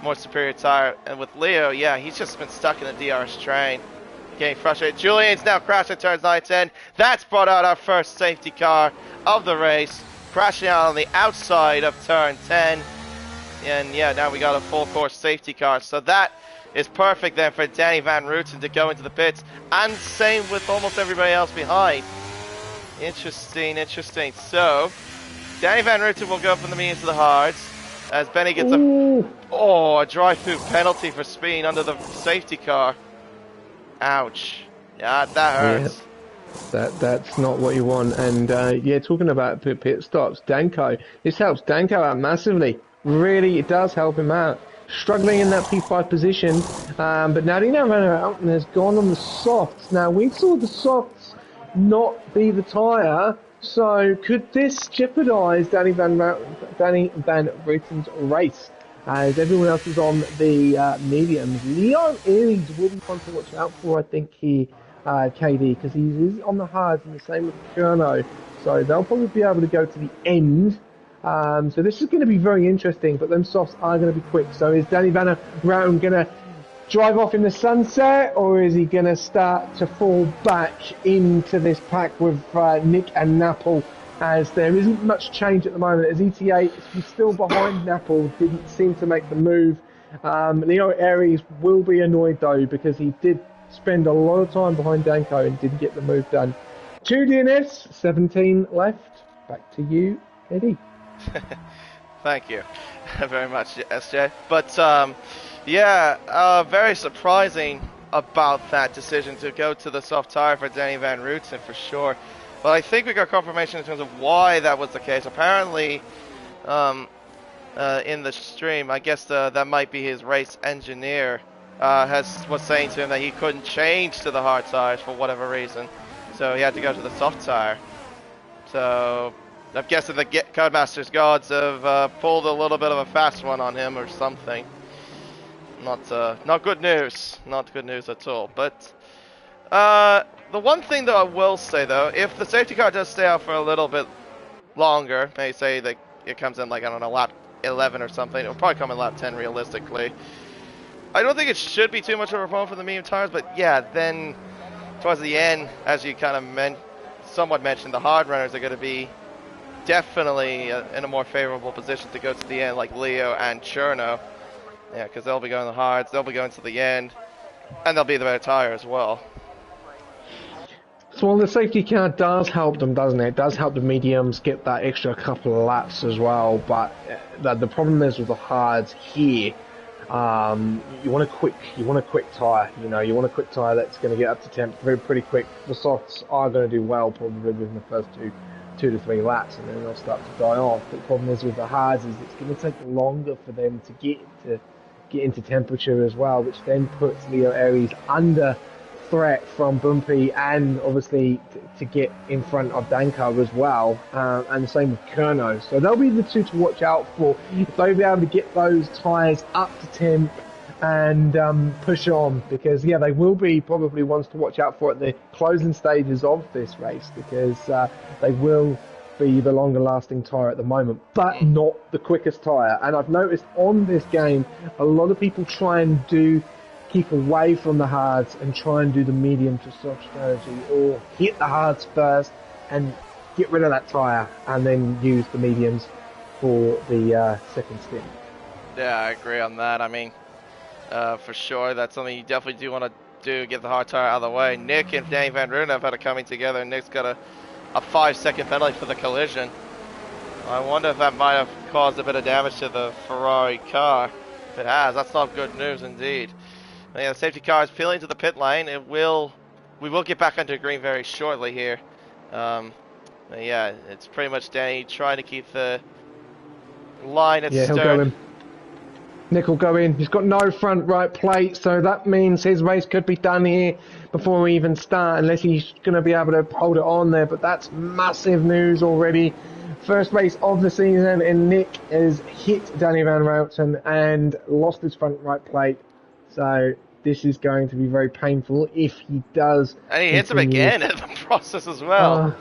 more superior tire. And with Leo, yeah, he's just been stuck in the DRS train, getting frustrated. Julian's now crashing turns 9 10. That's brought out our first safety car of the race, crashing out on the outside of turn 10. And yeah, now we got a full course safety car. So that is perfect then for Danny Van Rooten to go into the pits, and same with almost everybody else behind. Interesting, interesting. So, Danny Van Rooten will go from the mediums to the hards, as Benny gets a drive-through penalty for speeding under the safety car. Ouch. Yeah, that hurts. Yeah. That's not what you want. And yeah, talking about pit stops, Danko. This helps Danko out massively. Really, it does help him out. Struggling in that P5 position, but now Dino Van Houten has gone on the softs. Now we saw the softs not be the tyre, so could this jeopardise Danny Van Ruten's race? As everyone else is on the mediums. Leo Aries will be one to watch out for, I think, here, KD, because he is on the hards, and the same with Kerno. So they'll probably be able to go to the end. So this is going to be very interesting, but them softs are going to be quick. So is Danny Van Houten going to drive off in the sunset, or is he going to start to fall back into this pack with Nick and Napple? As there isn't much change at the moment, as ETA is still behind Napple, didn't seem to make the move. Leo Aries will be annoyed though, because he did spend a lot of time behind Danko and didn't get the move done. 2 DNS, 17 left. Back to you, Eddie. Thank you very much, SJ. But yeah, very surprising about that decision to go to the soft tire for Danny Van Rooten for sure. But I think we got confirmation in terms of why that was the case. Apparently, in the stream, I guess that might be his race engineer was saying to him that he couldn't change to the hard tires for whatever reason, so he had to go to the soft tire. So I'm guessing the Codemasters gods have pulled a little bit of a fast one on him or something. Not good news. Not good news at all. But the one thing that I will say though, if the safety car does stay out for a little bit longer, maybe say that it comes in like, I don't know, lap 11 or something, it'll probably come in lap 10 realistically. I don't think it should be too much of a problem for the medium tires, but yeah, then towards the end, as you kind of somewhat mentioned, the hard runners are going to be definitely in a more favorable position to go to the end, like Leo and Cherno. Yeah, because they'll be going the hards, they'll be going to the end, and they'll be the better tire as well. So the safety car does help them, doesn't it? It does help the mediums get that extra couple of laps as well, but the problem is with the hards here, you want a quick tyre, you want a quick tyre that's going to get up to temp pretty quick. The softs are going to do well probably within the first two to three laps, and then they'll start to die off. But the problem is with the hards is it's going to take longer for them to get into temperature as well, which then puts Leo Aries under threat from Bumpy, and obviously to get in front of Danko as well, and the same with Kerno. So they'll be the two to watch out for if they'll be able to get those tyres up to temp and push on, because yeah, they will be probably ones to watch out for at the closing stages of this race, because they will be the longer lasting tyre at the moment, but not the quickest tyre. And I've noticed on this game a lot of people try and keep away from the hards and try and do the medium to soft strategy, or hit the hards first and get rid of that tyre and then use the mediums for the second stint. Yeah, I agree on that. I mean, for sure, that's something you definitely do want to do, get the hard tire out of the way. Nick and Danny Van Rooten have had it coming together. Nick's got a 5-second penalty for the collision. I wonder if that might have caused a bit of damage to the Ferrari car. If it has, that's not good news indeed. Yeah, the safety car is peeling to the pit lane. We will get back onto green very shortly here. Yeah, it's pretty much Danny trying to keep the line at stern. He'll go in. Nick will go in. He's got no front right plate, so that means his race could be done here before we even start, unless he's going to be able to hold it on there. But that's massive news already. First race of the season, and Nick has hit Danny Van Houten and lost his front right plate. So this is going to be very painful if he does. And he hits him again in the process as well.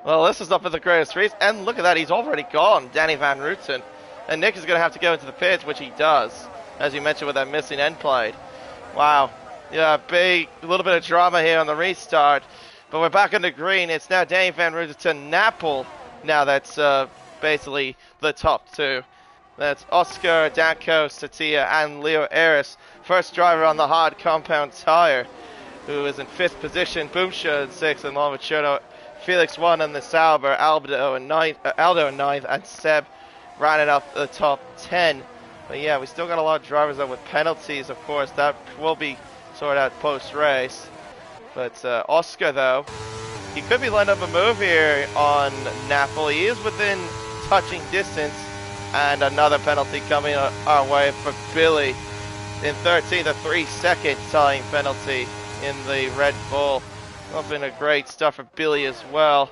Well, this is not for the greatest reason. And look at that, he's already gone, Danny Van Rooten. And Nick is going to have to go into the pits, which he does, as you mentioned with that missing end plate. Wow. Yeah, a little bit of drama here on the restart. But we're back on the green. It's now Danny Van Rooten to Napple. Now that's basically the top two. That's Oscar, Danko, Satia, and Leo Aris. First driver on the hard compound tire, who is in 5th position. Boomsha in 6th, and along with Cherno. Felix 1 in the Sauber, Aldo in 9th, and Seb rounded up the top 10. But yeah, we still got a lot of drivers though with penalties, of course. That will be sorted out post-race. But Oscar, though, he could be lining up a move here on Napoli. He is within touching distance. And another penalty coming our way for Billy in 13th, a 3-second time penalty in the Red Bull. Not been a great stuff for Billy as well.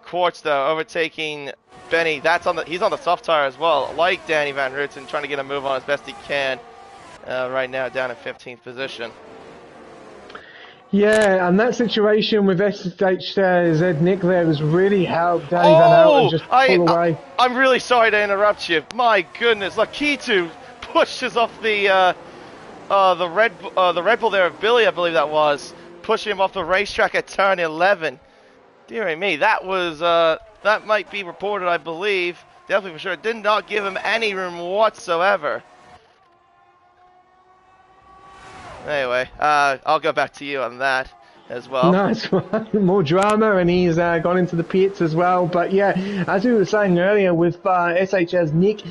Quartz, though, overtaking Benny. He's on the soft tire as well, like Danny Van Rooten, trying to get a move on as best he can. Right now, down in 15th position. Yeah, and that situation with SHZ Nick there has really helped Danny Van Houten just pull away. I'm really sorry to interrupt you. My goodness, Lakitu pushes off the Red Bull there of Billy, I believe that was, pushing him off the racetrack at turn 11. Dear me, that was that might be reported, I believe. Definitely for sure. It did not give him any room whatsoever. Anyway, I'll go back to you on that as well. Nice one. More drama, and he's gone into the pits as well. But yeah, as we were saying earlier, with SHS Nick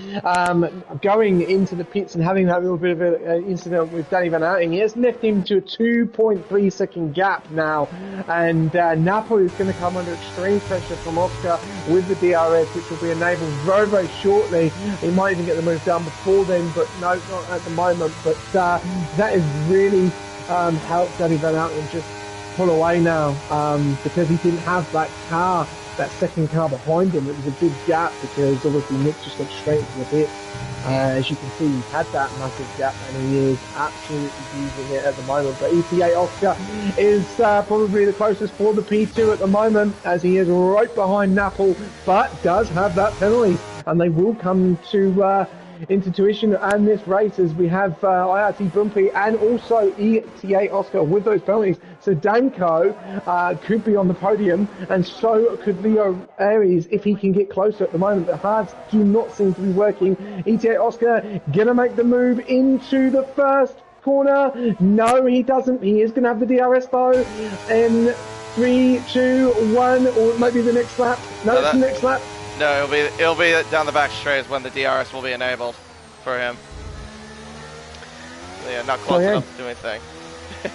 going into the pits and having that little bit of an incident with Danny Van Houten, he has left him to a 2.3 second gap now. And Napoli is going to come under extreme pressure from Oscar with the DRS, which will be enabled very, very shortly. He might even get the move done before then, but no, not at the moment. But that has really helped Danny Van Houten just pull away now, because he didn't have that car, that second car behind him. It was a big gap because obviously Nick just went straight into the pit. As you can see, he's had that massive gap and he is absolutely using it at the moment. But ETA Oscar is probably the closest for the P2 at the moment, as he is right behind Napple, but does have that penalty, and they will come to into tuition and this race, as we have IRT Bumpy and also ETA Oscar with those penalties. So Danko could be on the podium, and so could Leo Aries if he can get closer. At the moment, the hards do not seem to be working. ETA Oscar gonna make the move into the first corner. No, he doesn't. He is gonna have the DRS though in 3, 2, 1, or maybe the next lap. No, it's the next lap. No, it'll be down the back straight when the DRS will be enabled for him. So yeah, not close enough to do anything.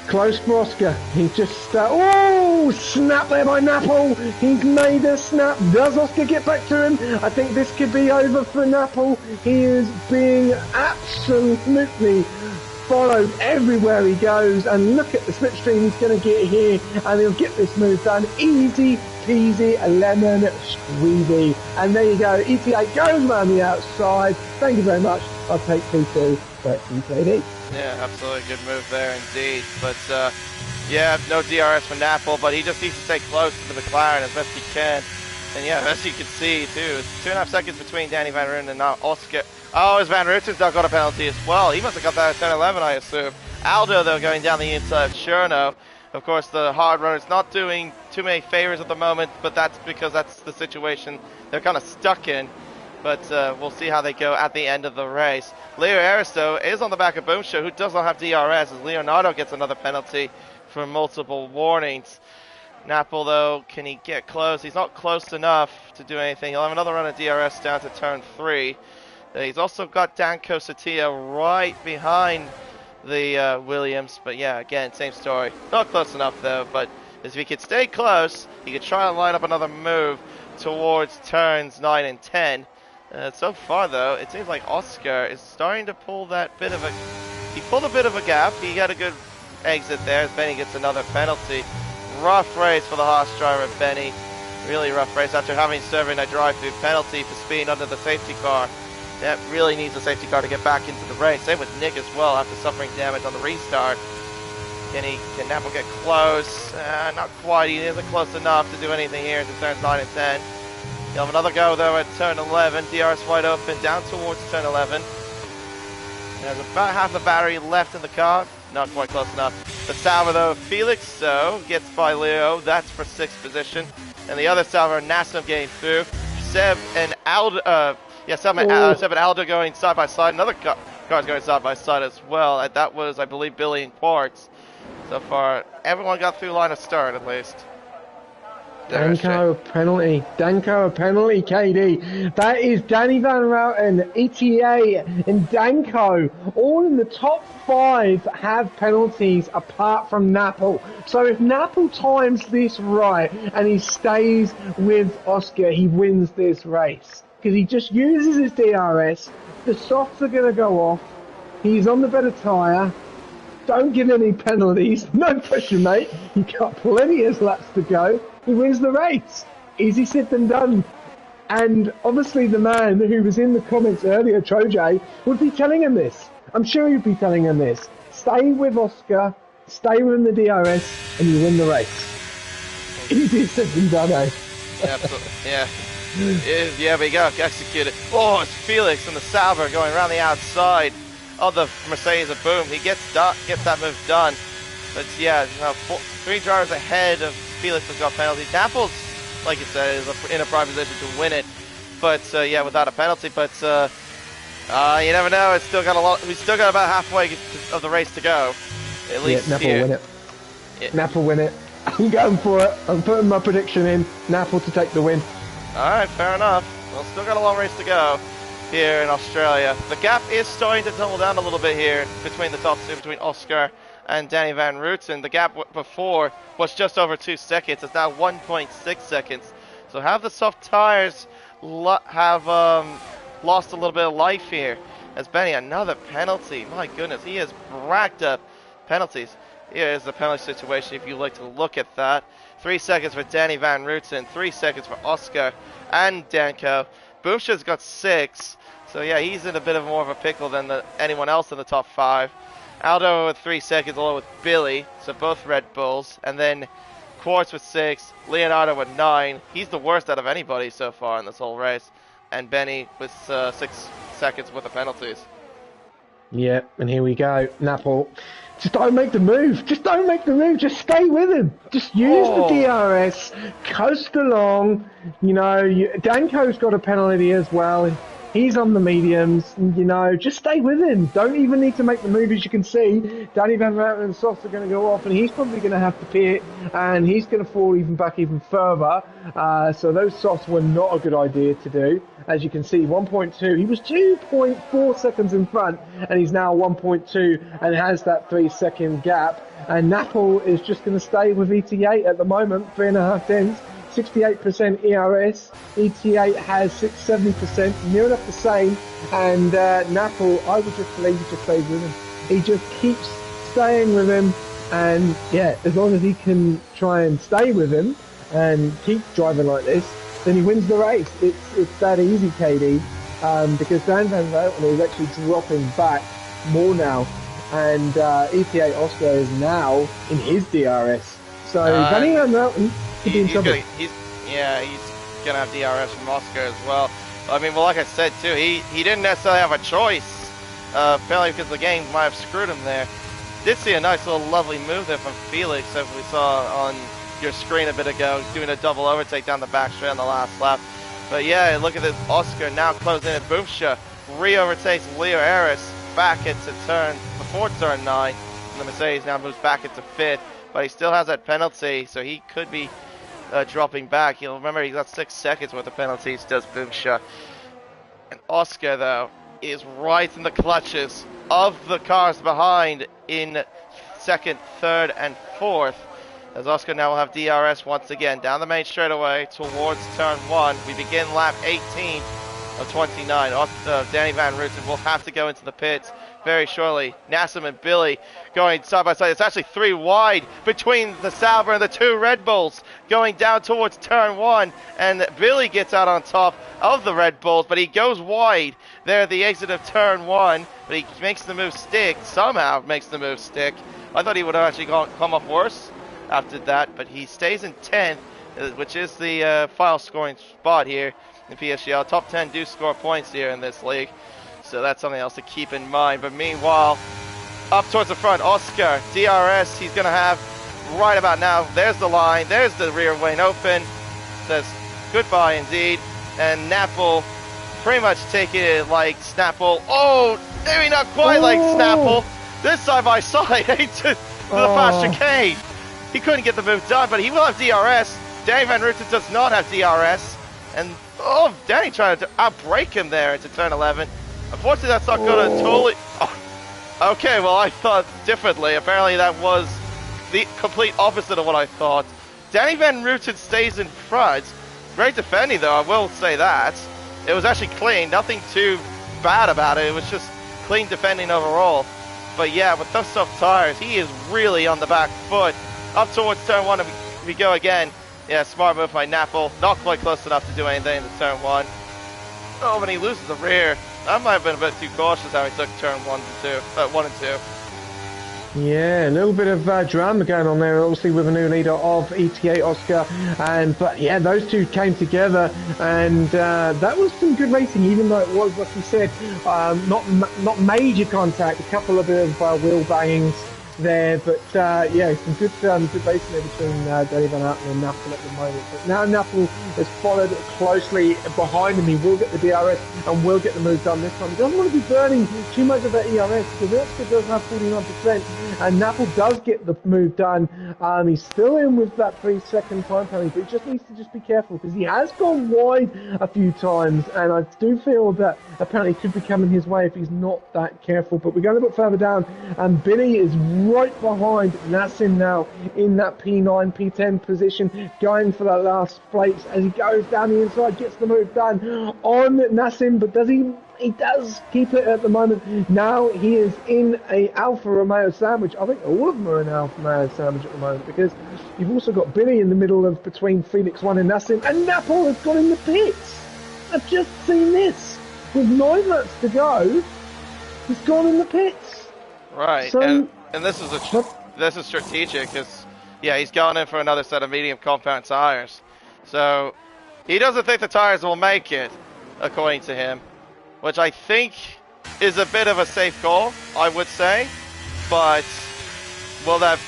Close for Oscar. He just oh, snap there by Napple. He's made a snap. Does Oscar get back to him? I think this could be over for Napple. He is being absolutely followed everywhere he goes, and look at the slipstream he's going to get here, and he'll get this move done. Easy peasy, lemon squeezy. And there you go, ETA goes around the outside. Thank you very much. I'll take P2 for EKD. Yeah, absolutely good move there indeed. But yeah, no DRS for Napple, but he just needs to stay close to the McLaren as best he can. And yeah, as you can see too, it's 2.5 seconds between Danny Van Rooten and now Oscar. Oh, as Van Rooten's now got a penalty as well. He must have got that at 10-11, I assume. Aldo, though, going down the inside of Cherno. Of course, the hard runner's not doing too many favors at the moment, but that's because that's the situation they're kind of stuck in. But we'll see how they go at the end of the race. Leo Aristo is on the back of Boomshow, who does not have DRS, as Leonardo gets another penalty for multiple warnings. Napple, though, can he get close? He's not close enough to do anything. He'll have another run of DRS down to turn 3. He's also got Danko Satia right behind the Williams. But yeah, again, same story. Not close enough, though. But if he could stay close, he could try and line up another move towards turns 9 and 10. So far, though, it seems like Oscar is starting to pull that bit of a... He pulled a bit of a gap. He got a good exit there as Benny gets another penalty. Rough race for the Haas driver, Benny. Really rough race after having serving a drive-through penalty for speeding under the safety car. That really needs a safety car to get back into the race. Same with Nick as well after suffering damage on the restart. Can Napple get close? Not quite. He isn't close enough to do anything here into turns 9 and 10. He'll have another go though at turn 11. DRS wide open down towards turn 11. There's about half the battery left in the car. Not quite close enough. The Salver though, Felix so gets by Leo. That's for 6th position. And the other Salver, Nassim getting through. Seb and Yeah, Seb Oh, and Aldo going side by side. Another car's going side by side as well. And that was, I believe, Billy and Quartz. So far, everyone got through line of start at least. Danko a penalty. Danko a penalty, KD. That is Danny Van Routen, ETA, and Danko. All in the top 5 have penalties apart from Napple. So if Napple times this right and he stays with Oscar, he wins this race. Because he just uses his DRS. The softs are going to go off. He's on the better tyre. Don't give any penalties. No pressure, mate. You got plenty of laps to go. He wins the race. Easy said than done. And obviously the man who was in the comments earlier, Trojay, would be telling him this. I'm sure he'd be telling him this. Stay with Oscar, stay within the DRS, and you win the race. Easy said than done, eh? Yeah, absolutely. Yeah. Yeah, we got executed. Oh, it's Felix and the Sauber going around the outside of the Mercedes. Boom, he gets that move done. But yeah, now 3 drivers ahead of Felix has got penalties. Napple's, like you said, is in a prime position to win it. But yeah, without a penalty. But you never know. It's still got a lot. We still got about halfway of the race to go. At least Napple here. win it. Napple win it. I'm going for it. I'm putting my prediction in. Napple to take the win. Alright, fair enough. Well, still got a long race to go here in Australia. The gap is starting to tumble down a little bit here between the top 2, between Oscar and Danny Van Rooten. The gap before was just over 2 seconds. It's now 1.6 seconds. So have the soft tires have lost a little bit of life here. As Benny, another penalty. My goodness, he has racked up penalties. Here is the penalty situation if you like to look at that. 3 seconds for Danny Van Rooten, 3 seconds for Oscar and Danko. Boomsha's got 6, so yeah, he's in a bit of more of a pickle than anyone else in the top 5. Aldo with 3 seconds along with Billy, so both Red Bulls. And then Quartz with 6, Leonardo with 9. He's the worst out of anybody so far in this whole race. And Benny with 6 seconds with the penalties. Yeah, and here we go. Napple. Just don't make the move. Just don't make the move. Just stay with him. Just use the DRS. Coast along. You know, Danko's got a penalty as well. He's on the mediums. You know, just stay with him. Don't even need to make the move. As you can see, Danny Van Routen and Softs are going to go off, and he's probably going to have to pit, and he's going to fall even further. So those softs were not a good idea to do. As you can see, 1.2. He was 2.4 seconds in front, and he's now 1.2 and has that 3-second gap. And Napple is just going to stay with ET8 at the moment, 3.5 tenths. 68% ERS, ET8 has 70%, near enough the same, and Napple, I would just believe he just stays with him. He just keeps staying with him, and yeah, as long as he can try and stay with him and keep driving like this, then he wins the race. It's that easy, KD, because Dan Van Routen is actually dropping back more now, and ET8 Oscar is now in his DRS. So Danny Van Routen, he's gonna have DRS from Oscar as well. I mean, well, like I said too, he didn't necessarily have a choice, apparently because the game might have screwed him there. Did see a nice little lovely move there from Felix, as we saw on your screen a bit ago, doing a double overtake down the back straight on the last lap. But yeah, look at this, Oscar now closing in. Boomsha re-overtakes Leo Harris back into before turn 9, and the Mercedes now moves back into 5th. But he still has that penalty, so he could be dropping back. You'll remember he got 6 seconds worth of penalties, does Boomsha. And Oscar, though, is right in the clutches of the cars behind in 2nd, 3rd, and 4th. As Oscar now will have DRS once again down the main straightaway towards turn 1. We begin lap 18 of 29. Danny Van Rooten will have to go into the pits very shortly. Nassim and Billy going side by side. It's actually 3 wide between the Sauber and the 2 Red Bulls going down towards turn 1, and Billy gets out on top of the Red Bulls, but he goes wide there at the exit of turn 1, but he makes the move stick, somehow makes the move stick. I thought he would have actually come off worse after that, but he stays in 10th, which is the final scoring spot here in PSGL. Top 10 do score points here in this league, so that's something else to keep in mind. But meanwhile, up towards the front, Oscar, DRS, he's going to have right about now. There's the line, there's the rear lane open, says goodbye indeed, and Napple pretty much taking it like Snapple. Oh, maybe not quite like Snapple. This side by side into the fast chicane. He couldn't get the move done, but he will have DRS. Danny Van Ruten does not have DRS. And, oh, Danny trying to outbrake him there into turn 11. Unfortunately, that's not going to totally... Oh, okay, well, I thought differently. Apparently, that was the complete opposite of what I thought. Danny Van Ruten stays in front. Great defending, though, I will say that. It was actually clean. Nothing too bad about it. It was just clean defending overall. But yeah, with those soft tires, he is really on the back foot. Up towards turn 1, if we go again. Yeah, smart move by Napple. Not quite close enough to do anything in turn 1. Oh, but he loses the rear. That might have been a bit too cautious how he took turn 1 and 2. Yeah, a little bit of drama going on there, obviously with the new leader of ETA, Oscar, but yeah, those two came together, and that was some good racing, even though it was, like you said, not major contact, a couple of bit of wheel bangings there, but yeah, some good racing there between Danny Van Houten and Nappel at the moment. But now Nappel has followed closely behind him. He will get the DRS and will get the move done this time. He doesn't want to be burning too much of that ERS because Oscar does have 49%, and Nappel does get the move done. He's still in with that 3-second time penalty, but he just needs to just be careful because he has gone wide a few times, and I do feel that apparently could be coming his way if he's not that careful. But we're going a bit further down, and Billy is right behind Nassim now in that P9, P10 position, going for that last place as he goes down the inside, gets the move done on Nassim, but does he? He does keep it at the moment. Now he is in a Alfa Romeo sandwich. I think all of them are in an Alfa Romeo sandwich at the moment because you've also got Billy in the middle of between Felix 1 and Nassim, and Napple has gone in the pits. I've just seen this. With 9 laps to go, he's gone in the pits. Right, so, and this is strategic because, yeah, he's going in for another set of medium compound tires. So he doesn't think the tires will make it, according to him, which I think is a bit of a safe goal, I would say. But will that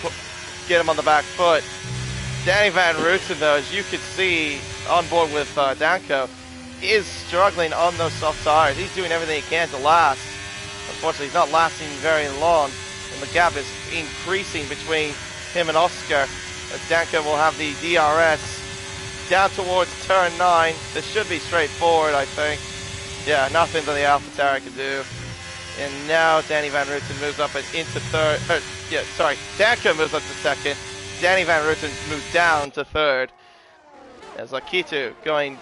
get him on the back foot? Danny Van Ruten, though, as you can see on board with Danko, is struggling on those soft tires. He's doing everything he can to last. Unfortunately, he's not lasting very long, and the gap is increasing between him and Oscar. Danko will have the DRS down towards turn 9. This should be straightforward, I think. Yeah, nothing that the AlphaTauri can do. And now Danny Van Ruten moves up into third. Danko moves up to second. Danny Van Ruten moves down to third. As Akitu going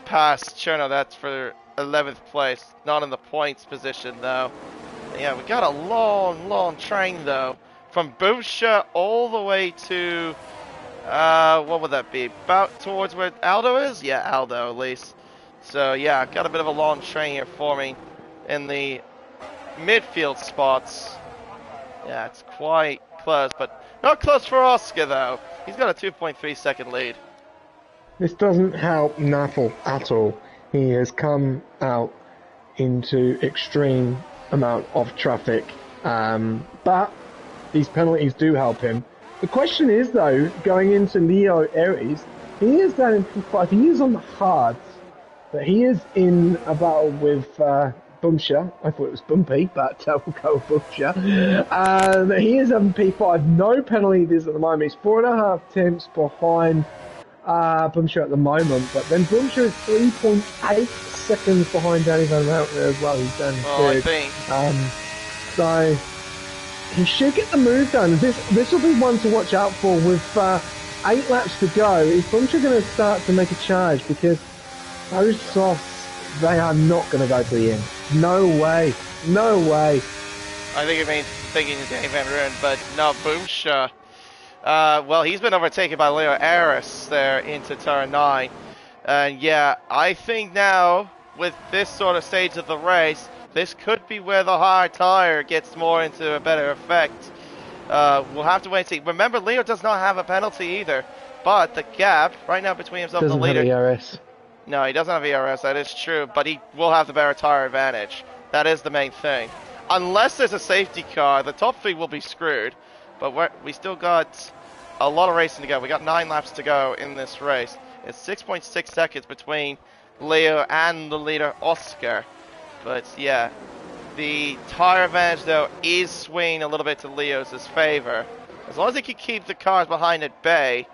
past Cherno, that's for 11th place. Not in the points position, though. Yeah, we got a long train, though. From Bumsha all the way to, what would that be? About towards where Aldo is? Yeah, Aldo, at least. So, yeah, got a bit of a long train here forming in the midfield spots. Yeah, it's quite close, but not close for Oscar, though. He's got a 2.3 second lead. This doesn't help Naffel at all. He has come out into extreme amount of traffic, but these penalties do help him. The question is, though, going into Leo Aries, he is down in P5. He is on the hards, but he is in a battle with Bumsha. I thought it was Bumpy, but we'll go with Bumsha. He is on P5. No penalties at the moment. He's 4.5 tenths behind Bumsha at the moment, but then Bumsha is 3.8 seconds behind Danny Van Houten as well. He's down in third. I think. So he should get the move done. This will be one to watch out for with 8 laps to go. Is Bumsha going to start to make a charge? Because those softs, they are not going to go to the end. No way. No way. I think it means thinking Danny Van Houten, but no, Bumsha. Well, he's been overtaken by Leo Aris there into turn 9. And yeah, I think now, with this sort of stage of the race, this could be where the hard tire gets more into a better effect. We'll have to wait and see. Remember, Leo does not have a penalty either. But the gap right now between himself and the leader... Doesn't have ERS. No, he doesn't have ERS, that is true. But he will have the better tire advantage. That is the main thing. Unless there's a safety car, the top 3 will be screwed. But we still got a lot of racing to go. We got 9 laps to go in this race. It's 6.6 seconds between Leo and the leader Oscar. But yeah, the tire advantage though is swinging a little bit to Leo's favor. As long as he can keep the cars behind at bay,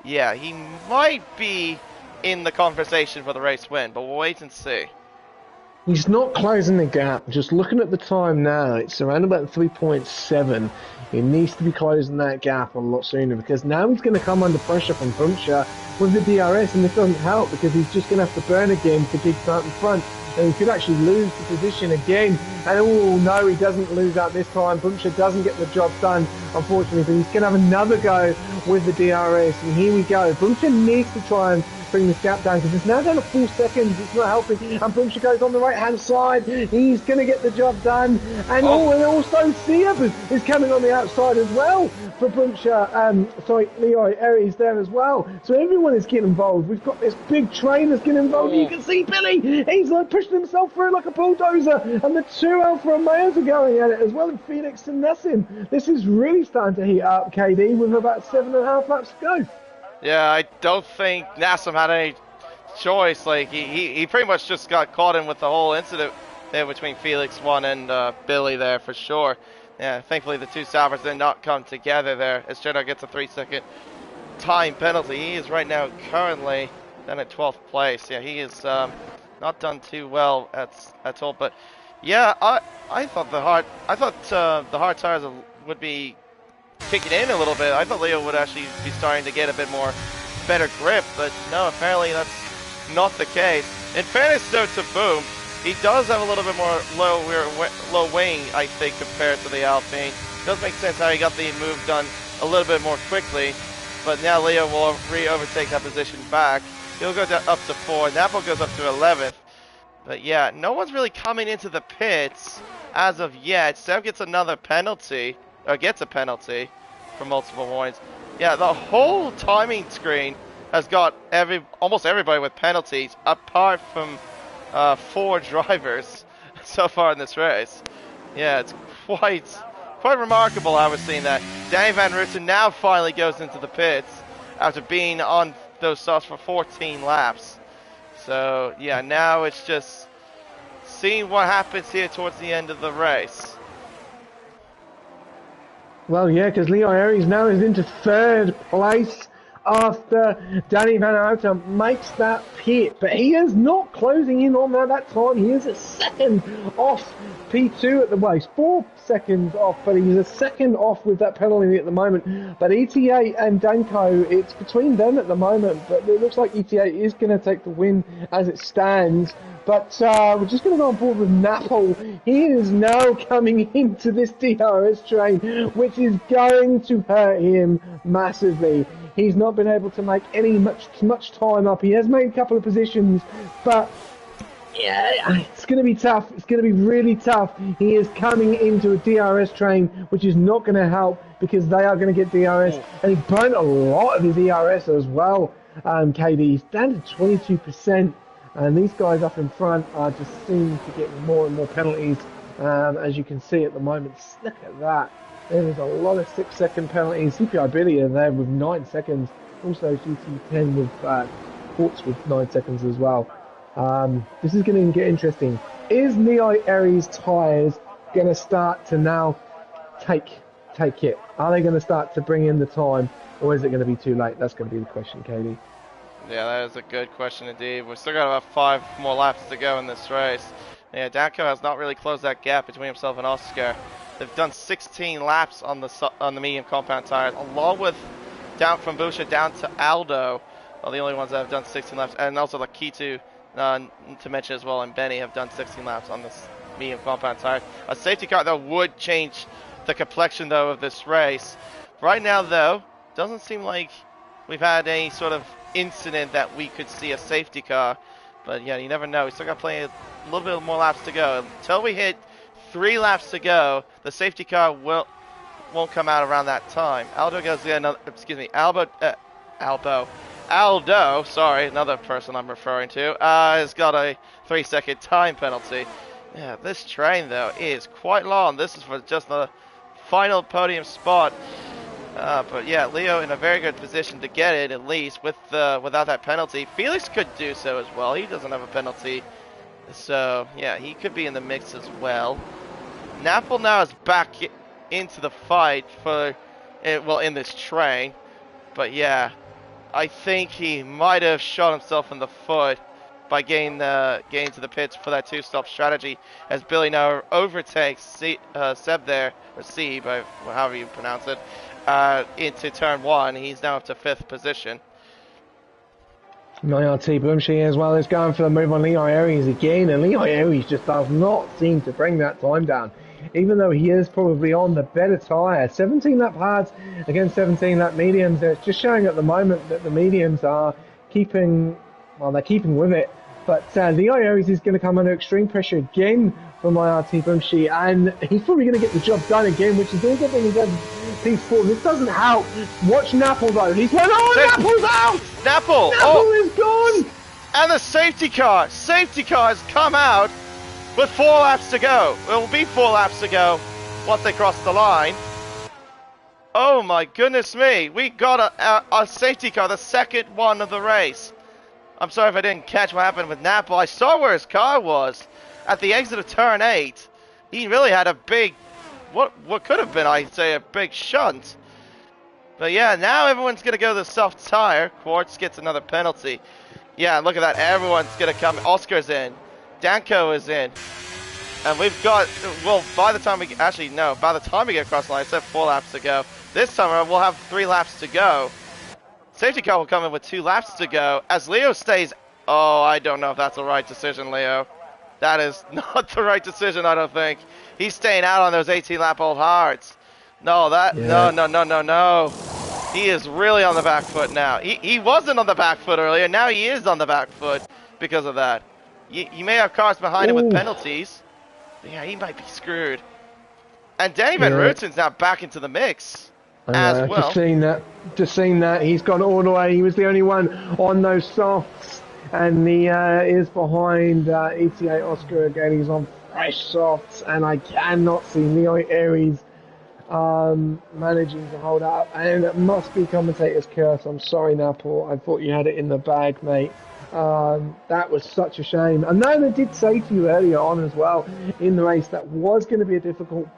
yeah, he might be in the conversation for the race win, but we'll wait and see. He's not closing the gap. Just looking at the time now, it's around about 3.7. He needs to be closing that gap a lot sooner because now he's going to come under pressure from Bumsha with the DRS, and this doesn't help because he's just going to have to burn again to keep out in front. And he could actually lose the position again. And oh no, he doesn't lose out this time. Bumsha doesn't get the job done, unfortunately, but he's going to have another go with the DRS. And here we go. Bumsha needs to try and bring this gap down because it's now down to 4 seconds. It's not helping. And Bumsha goes on the right hand side. He's going to get the job done. And and also Sieb is coming on the outside as well for Bumsha. Sorry, Leo Aries there as well. So everyone is getting involved. We've got this big train that's getting involved. You can see Billy. He's like pushing himself through like a bulldozer. And the two Alfa Romeos are going at it as well. And Phoenix and Nassim. This is really starting to heat up, KD, with about 7.5 laps to go. Yeah, I don't think Nassim had any choice. Like he pretty much just got caught in with the whole incident there between Felix One and Billy there for sure. Yeah, thankfully the two Salvers did not come together there. As Jeddah gets a 3-second time penalty. He is right now currently down at 12th place. Yeah, he is not done too well at all. But yeah, I thought the hard tires would be kicking in a little bit. I thought Leo would actually be starting to get a bit more better grip, but no, apparently that's not the case. In fairness though to Boom, he does have a little bit more low wing, I think, compared to the Alpine. It does make sense how he got the move done a little bit more quickly, but now Leo will overtake that position back. He'll go up to 4, Napo goes up to 11th. But yeah, no one's really coming into the pits as of yet. Seb gets another penalty, or gets a penalty for multiple warnings. Yeah, the whole timing screen has got almost everybody with penalties, apart from 4 drivers so far in this race. Yeah, it's quite remarkable how we're seeing that. Danny Van Rutten now finally goes into the pits after being on those softs for 14 laps. So yeah, now it's just seeing what happens here towards the end of the race. Well, yeah, because Leo Aries now is into 3rd place after Danny Van Houten makes that pit. But he is not closing in on that time. He is a second off P2 at the race. 4 seconds off, but he's a second off with that penalty at the moment. But ETA and Danko, it's between them at the moment. But it looks like ETA is going to take the win as it stands. But we're just going to go on board with Napol. He is now coming into this DRS train, which is going to hurt him massively. He's not been able to make much time up. He has made a couple of positions, but yeah, it's going to be tough. It's going to be really tough. He is coming into a DRS train, which is not going to help because they are going to get DRS. And he burnt a lot of his ERS as well, KD. He's down to 22%. And these guys up in front are just seeming to get more and more penalties, as you can see at the moment. Look at that. There is a lot of 6-second penalties. CPI Billy are there with 9 seconds. Also GT10 with Quartz with 9 seconds as well. This is going to get interesting. Is Leo Aries' tyres going to start to now take it? Are they going to start to bring in the time, or is it going to be too late? That's going to be the question, Katie. Yeah, that is a good question indeed. We've still got about 5 more laps to go in this race. Yeah, Danko has not really closed that gap between himself and Oscar. They've done 16 laps on the medium compound tires, along with down from Busha down to Aldo, are the only ones that have done 16 laps, and also Lakitu, to mention as well, and Benny have done 16 laps on this medium compound tire. A safety car though would change the complexion though of this race. Right now though, doesn't seem like we've had any sort of incident that we could see a safety car, but yeah, you never know. We still got plenty, a little bit more laps to go. Until we hit 3 laps to go, the safety car won't come out around that time. Aldo goes another, excuse me, Aldo, sorry, another person I'm referring to, has got a 3-second time penalty. Yeah, this train though is quite long. This is for just the final podium spot. But yeah, Leo in a very good position to get it at least without that penalty. Felix could do so as well. He doesn't have a penalty, so yeah, he could be in the mix as well. Napple now is back into the fight in this train. But yeah, I think he might have shot himself in the foot by getting to the pits for that two-stop strategy, as Billy now overtakes Seb there, or C, by however you pronounce it, into turn 1. He's now up to 5th position. IRT Boomshy as well is going for the move on Leo Aries again, and Leo Aries just does not seem to bring that time down, even though he is probably on the better tyre. 17 lap hards against 17 lap mediums. It's just showing at the moment that the mediums are keeping with it. But Leo Aries is going to come under extreme pressure again from IRT Boomshy, and he's probably going to get the job done again, which is a good thing he does things for. This doesn't help. Watch Napple though. He's went on. Napple's out. Napple Is gone. And the safety car has come out with 4 laps to go. It will be 4 laps to go once they cross the line. Oh my goodness me. We got a safety car, the second one of the race. I'm sorry if I didn't catch what happened with Napple. I saw where his car was at the exit of turn 8. He really had a big, what could have been, I'd say, a big shunt. But yeah, now everyone's going to go to the soft tire. Quartz gets another penalty. Yeah, look at that. Everyone's going to come. Oscar's in. Danko is in. And we've got, well, by the time we get across the line, instead of 4 laps to go, this time we'll have 3 laps to go. Safety car will come in with 2 laps to go as Leo stays. Oh, I don't know if that's the right decision, Leo. That is not the right decision, I don't think. He's staying out on those 18-lap old hards. No, no. He is really on the back foot now. He wasn't on the back foot earlier. Now he is on the back foot because of that. You may have cars behind him with penalties. But yeah, he might be screwed. And Danny Van Ruten's now back into the mix as well. Just seen that. He's gone all the way. He was the only one on those softs. And he is behind ETA Oscar again. He's on fresh softs. And I cannot see Leo Aries managing to hold up. And it must be commentator's curse. I'm sorry, Napple. I thought you had it in the bag, mate. That was such a shame. And then I did say to you earlier on as well in the race that was going to be a difficult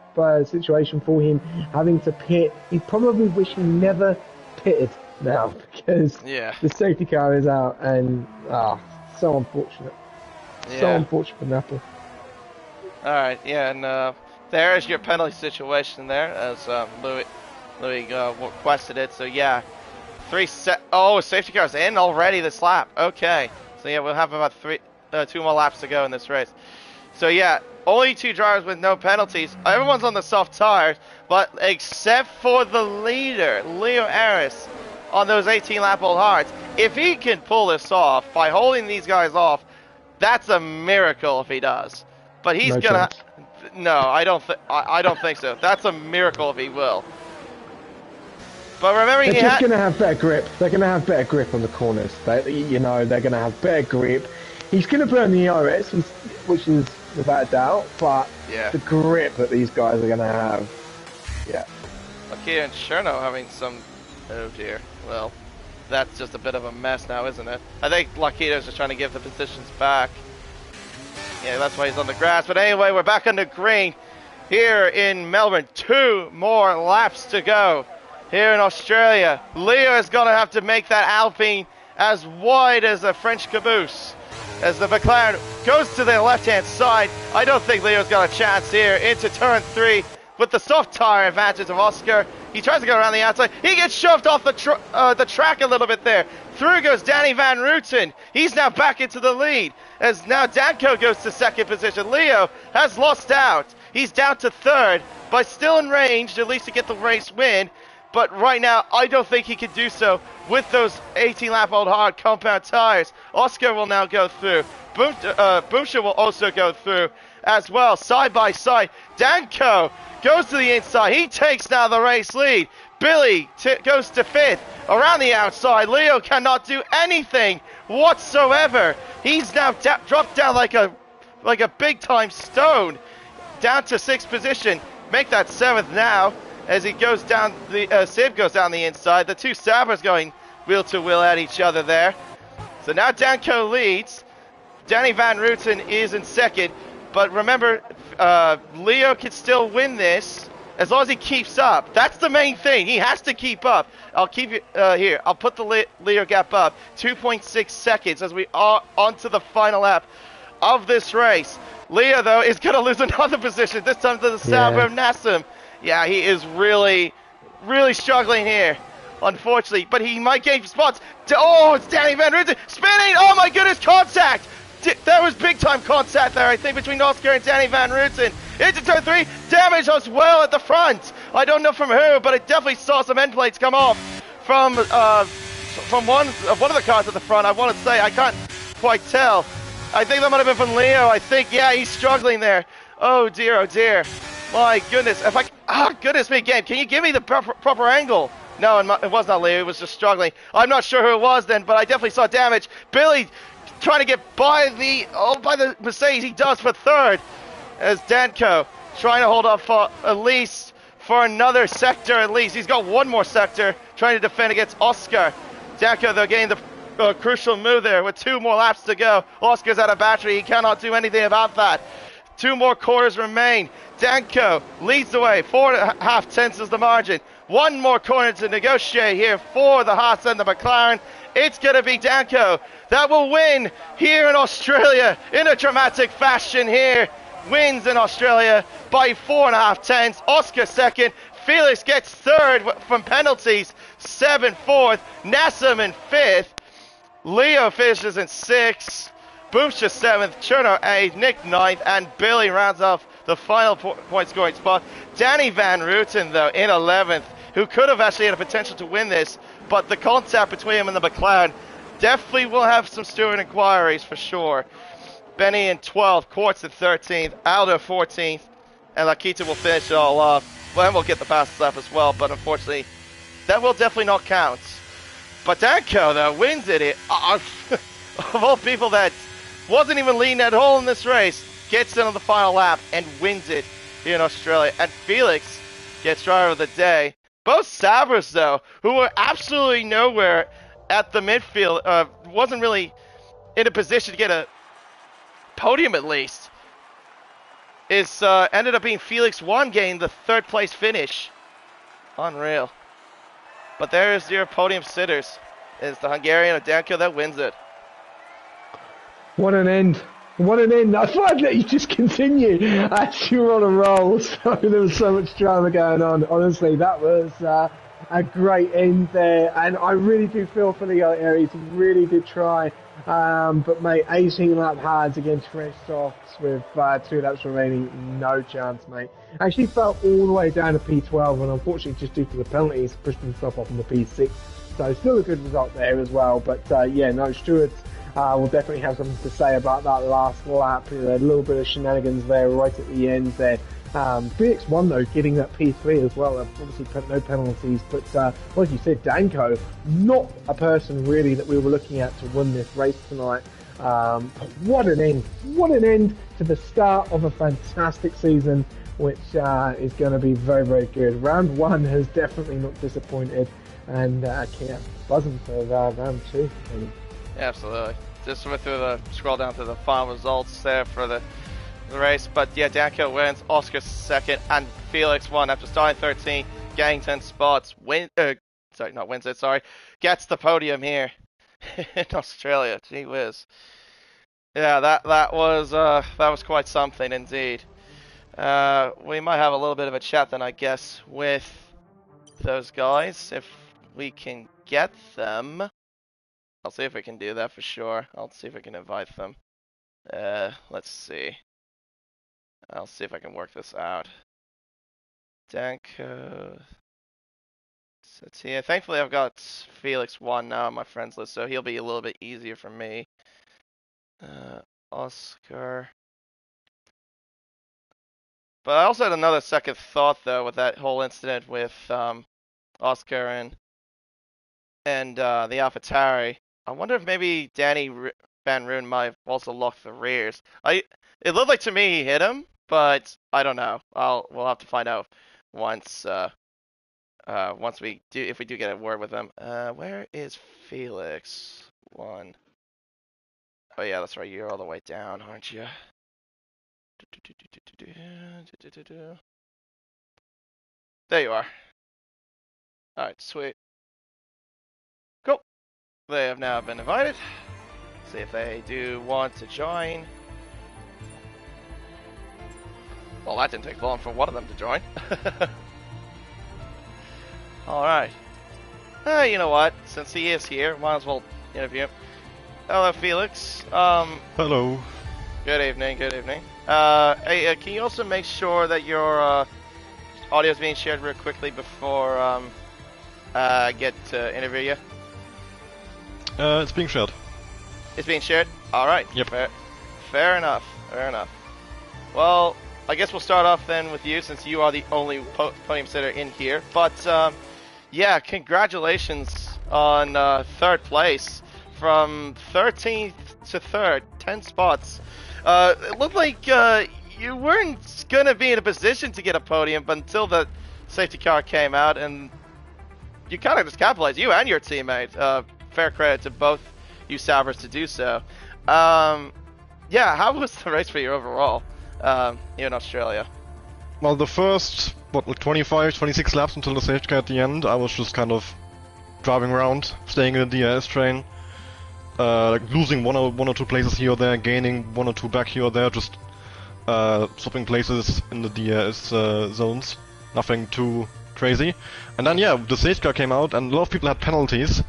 situation for him having to pit. He probably wish he never pitted now because the safety car is out, and so unfortunate. So unfortunate for Napple. Alright, yeah, and there is your penalty situation there as Louis requested it. So yeah, safety car's in already this lap. Okay, so yeah, we'll have about 2 more laps to go in this race. So yeah, only 2 drivers with no penalties. Everyone's on the soft tires, but except for the leader, Leo Aris, on those 18-lap old hards. If he can pull this off by holding these guys off, that's a miracle if he does. But he's gonna. No, I don't think so. That's a miracle if he will. But remember, they're just gonna have better grip. They're gonna have better grip on the corners. They're gonna have better grip. He's gonna burn the ERS, which is without a doubt. But the grip that these guys are gonna have, Lakita and Cherno having some. Oh dear. Well, that's just a bit of a mess now, isn't it? I think Lakita's just trying to give the positions back. Yeah, that's why he's on the grass. But anyway, we're back on the green here in Melbourne. 2 more laps to go here in Australia. Leo is going to have to make that Alpine as wide as a French caboose. As the McLaren goes to the left-hand side, I don't think Leo's got a chance here into turn 3 with the soft tire advantage of Oscar. He tries to go around the outside. He gets shoved off the track a little bit there. Through goes Danny Van Ruten. He's now back into the lead. As now Danko goes to 2nd position. Leo has lost out. He's down to 3rd, but still in range at least to get the race win. But right now, I don't think he can do so with those 18-lap old hard compound tires. Oscar will now go through. Boomsha will also go through as well, side by side. Danko goes to the inside. He takes now the race lead. Billy goes to 5th around the outside. Leo cannot do anything whatsoever. He's now dropped down like a big time stone, down to 6th position. Make that 7th now. as he goes down the Sib goes down the inside. The two Sabres going wheel to wheel at each other there. So now Danko leads. Danny Van Rooten is in second, but remember, Leo can still win this as long as he keeps up. That's the main thing. He has to keep up. I'll keep it here. I'll put the Leo gap up. 2.6 seconds as we are onto the final lap of this race. Leo, though, is going to lose another position, this time to the Sabre Nassim. Yeah, he is really, really struggling here, unfortunately. But he might gain spots. Oh, it's Danny Van Rooten spinning. Oh, my goodness, contact. There was big-time contact there, I think, between Oscar and Danny Van Rooten. Into turn 3, damage as well at the front. I don't know from who, but I definitely saw some end plates come off from one of the cars at the front. I want to say, I can't quite tell. I think that might have been from Leo. I think, yeah, he's struggling there. Oh dear, oh dear. My goodness. Goodness me, game. Can you give me the proper angle? No, it was not Leo. He was just struggling. I'm not sure who it was then, but I definitely saw damage. Billy trying to get by the Mercedes. He does for third, as Danko trying to hold up for at least for another sector at least. He's got one more sector trying to defend against Oscar. Danko, though, getting the crucial move there with 2 more laps to go. Oscar's out of battery. He cannot do anything about that. 2 more quarters remain. Danko leads the way. 4.5 tenths is the margin. 1 more corner to negotiate here for the Haas and the McLaren. It's going to be Danko that will win here in Australia in a dramatic fashion here. Wins in Australia by 4.5 tenths. Oscar second. Felix gets third from penalties. 7 fourth. Nassim in 5th. Leo finishes in 6th. Boomsha 7th. Cherno 8th. Nick 9th. And Billy rounds off the final point scoring spot. Danny Van Rooten, though, in 11th, who could have actually had a potential to win this, but the contact between him and the McLaren definitely will have some stewing inquiries for sure. Benny in 12th, Quartz in 13th, Aldo 14th, and Lakita will finish it all off. Well, and we'll get the fastest lap as well, but unfortunately, that will definitely not count. But Danko, though, wins it. Of all people that wasn't even leading at all in this race, gets in on the final lap and wins it here in Australia. And Felix gets driver of the day. Both Sabres, though, who were absolutely nowhere at the midfield, wasn't really in a position to get a podium at least, is ended up being Felix 1 getting the 3rd place finish. Unreal. But there is your podium sitters. It's the Hungarian Danko that wins it. What an end. What an end. I find that you just continue as you were on a roll. So there was so much drama going on. Honestly, that was a great end there. And I really do feel for the Aries. He really did try. But mate, 18 lap hards against fresh softs with 2 laps remaining. No chance, mate. Actually fell all the way down to P12 and unfortunately just due to the penalties pushed himself off on the P6. So still a good result there as well. But yeah, no, Stewart's we'll definitely have something to say about that last lap. You know, a little bit of shenanigans there right at the end there. Felix won though, getting that P3 as well. Obviously no penalties, but like you said, Danko, not a person really that we were looking at to win this race tonight. But what an end! What an end to the start of a fantastic season, which is going to be very, very good. Round 1 has definitely not disappointed, and yeah, buzzing for round 2. Absolutely. Just went through scroll down to the final results there for the race. But yeah, Danko wins, Oscar second, and Felix won after starting 13, getting 10 spots. Gets the podium here in Australia. Gee whiz. Yeah, that was quite something indeed. We might have a little bit of a chat then, I guess, with those guys if we can get them. I'll see if we can do that for sure. I'll see if I can invite them. Let's see. I'll see if I can work this out. Danko. So yeah, thankfully I've got Felix 1 now on my friends list, so he'll be a little bit easier for me. Oscar. But I also had another second thought though with that whole incident with Oscar and the AlphaTauri. I wonder if maybe Danny Van Rooten might have also locked the rears. It looked like to me he hit him, but I don't know. We'll have to find out once once we do, if we do get a word with them. Where is Felix? One. Oh yeah, that's right. You're all the way down, aren't you? There you are. Alright, sweet. Cool. They have now been invited. See if they do want to join. Well, that didn't take long for one of them to join. Alright. You know what? Since he is here, might as well interview him. Hello, Felix. Hello. Good evening, good evening. Hey, can you also make sure that your audio is being shared real quickly before I get to interview you? It's being shared. It's being shared? Alright. Yep. Fair enough, fair enough. Well, I guess we'll start off then with you, since you are the only podium sitter in here. But, yeah, congratulations on 3rd place. From 13th to 3rd, 10 spots. It looked like you weren't going to be in a position to get a podium, but until the safety car came out, and you kind of just capitalized, you and your teammate. Fair credit to both you Salvers to do so. Yeah, how was the race for you overall here in Australia? Well, the first, like 25, 26 laps until the safety car at the end, I was just kind of driving around, staying in the DRS train. Like losing one or two places here or there, gaining one or two back here or there, just swapping places in the DRS zones. Nothing too crazy. And then yeah, the safety car came out and a lot of people had penalties.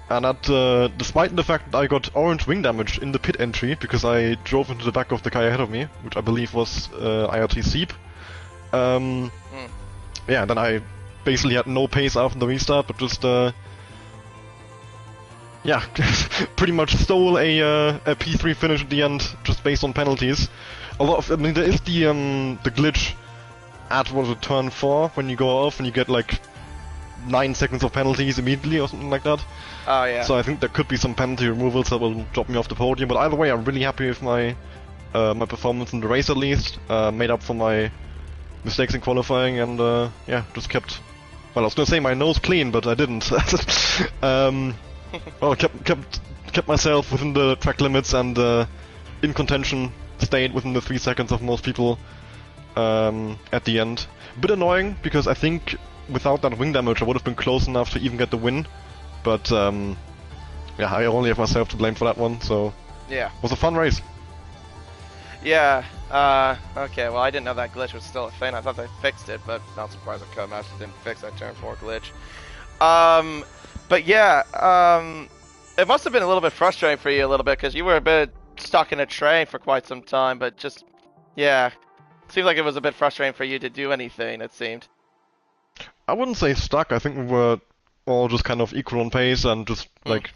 And that, despite the fact that I got orange wing damage in the pit entry, because I drove into the back of the car ahead of me, which I believe was IRT Seep. Yeah, then I basically had no pace after the restart, but just yeah, pretty much stole a P3 finish at the end, just based on penalties. A lot of, I mean, there is the glitch at, what was it, turn 4, when you go off and you get like 9 seconds of penalties immediately or something like that. Oh yeah. So I think there could be some penalty removals that will drop me off the podium, but either way I'm really happy with my my performance in the race at least. Made up for my mistakes in qualifying and yeah, just kept, well, I was gonna say my nose clean, but I didn't. Well, kept myself within the track limits and in contention, stayed within the 3 seconds of most people at the end. A bit annoying, because I think without that wing damage I would have been close enough to even get the win. But yeah, I only have myself to blame for that one, so yeah. It was a fun race. Yeah, okay, well I didn't know that glitch was still a thing. I thought they fixed it, but not surprised that Codemasters didn't fix that turn 4 glitch. But yeah, it must have been a little bit frustrating for you a little bit, because you were a bit stuck in a train for quite some time, but just, yeah, it seemed like it was a bit frustrating for you to do anything, it seemed. I wouldn't say stuck, I think we were all just kind of equal on pace and just, like,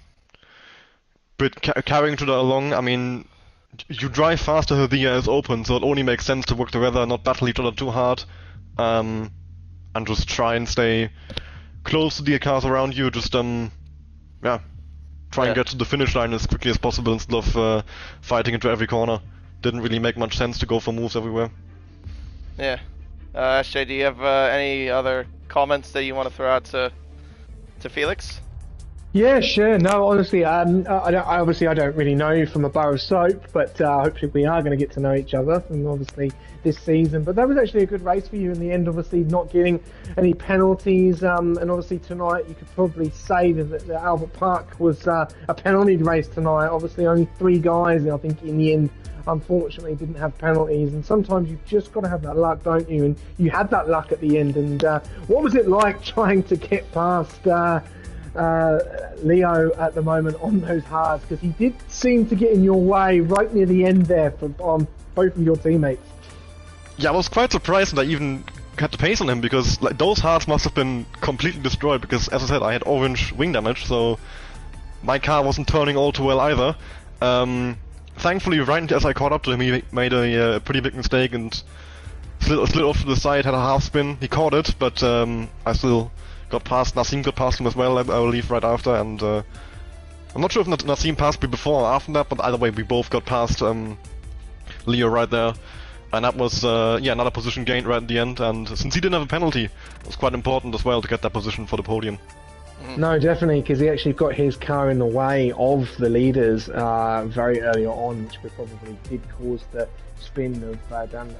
carrying each other along. I mean, you drive faster the DRS is open, so it only makes sense to work together, not battle each other too hard, and just try and stay close to the cars around you, just yeah, try and get to the finish line as quickly as possible instead of fighting into every corner. Didn't really make much sense to go for moves everywhere. Yeah. Shay, do you have any other comments that you want to throw out to Felix? Yeah, sure. No, honestly, I don't really know you from a bar of soap, but hopefully we are going to get to know each other, and obviously this season. But that was actually a good race for you in the end. Obviously, not getting any penalties, and obviously tonight you could probably say that the Albert Park was a penalty race tonight. Obviously, only 3 guys, I think, in the end, unfortunately, didn't have penalties. And sometimes you've just got to have that luck, don't you? And you had that luck at the end. And what was it like trying to get past Leo at the moment on those hards, because he did seem to get in your way right near the end there on both of your teammates? Yeah, I was quite surprised that I even had the pace on him, because like, those hards must have been completely destroyed, because as I said, I had orange wing damage, so my car wasn't turning all too well either. Thankfully, right as I caught up to him, he made a pretty big mistake and slid off to the side, had a half spin. He caught it, but I still got past. Nassim got past him as well, I believe, right after, and I'm not sure if Nassim passed me before or after that, but either way, we both got past Leo right there. And that was, yeah, another position gained right at the end, and since he didn't have a penalty, it was quite important as well to get that position for the podium. No, definitely, because he actually got his car in the way of the leaders very early on, which probably did cause the spin of Danny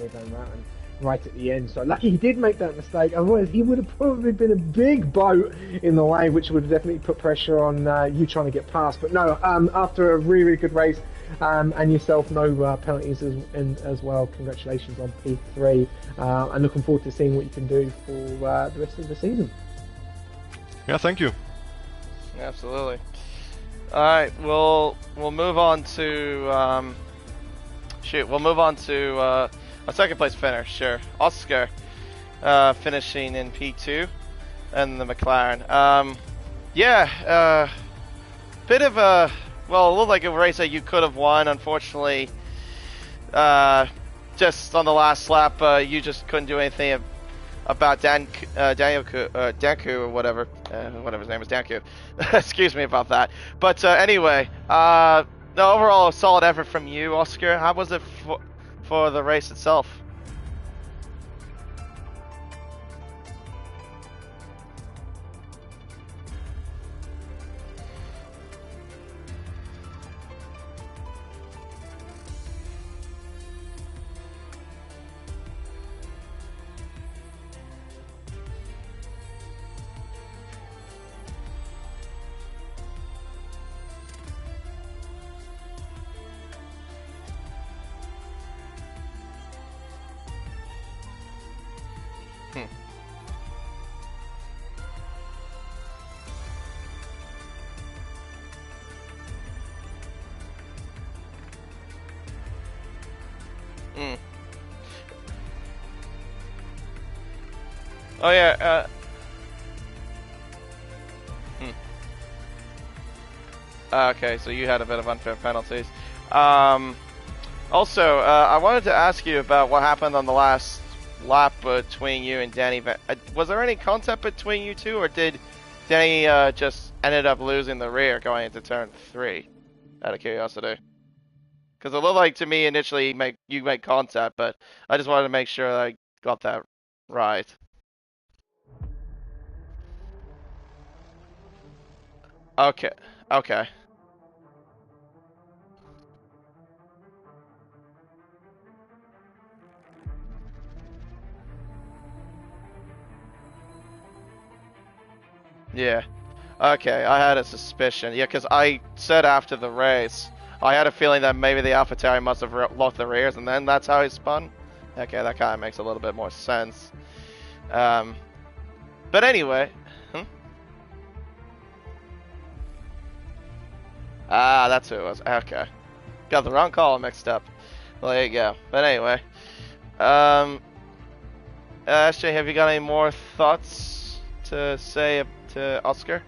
Van Routen right at the end. So lucky he did make that mistake, otherwise he would have probably been a big boat in the way, which would have definitely put pressure on you trying to get past. But no, after a really, really good race, and yourself, no penalties as well. Congratulations on P3, and looking forward to seeing what you can do for the rest of the season. Yeah, thank you. Absolutely. All right, we'll move on to we'll move on to a second place finish. Sure, Oscar finishing in P2, and the McLaren. Yeah, bit of a it looked like a race that you could have won. Unfortunately, just on the last lap, you just couldn't do anything about Danku or whatever his name is, Danku. Excuse me about that. But anyway, no, overall a solid effort from you, Oscar. How was it for the race itself? Oh yeah. Okay, so you had a bit of unfair penalties. Also, I wanted to ask you about what happened on the last lap between you and Danny. Was there any contact between you two, or did Danny just ended up losing the rear going into turn 3? Out of curiosity, because it looked like to me initially you made contact, but I just wanted to make sure that I got that right. Okay. Okay. Yeah. Okay, I had a suspicion. Yeah, because I said after the race, I had a feeling that maybe the AlphaTauri must have locked the rears, and then that's how he spun. Okay, that kind of makes a little bit more sense. But anyway. Ah, that's who it was. Okay. Got the wrong column mixed up. Well, there you go. But anyway. SJ, have you got any more thoughts to say to Oscar?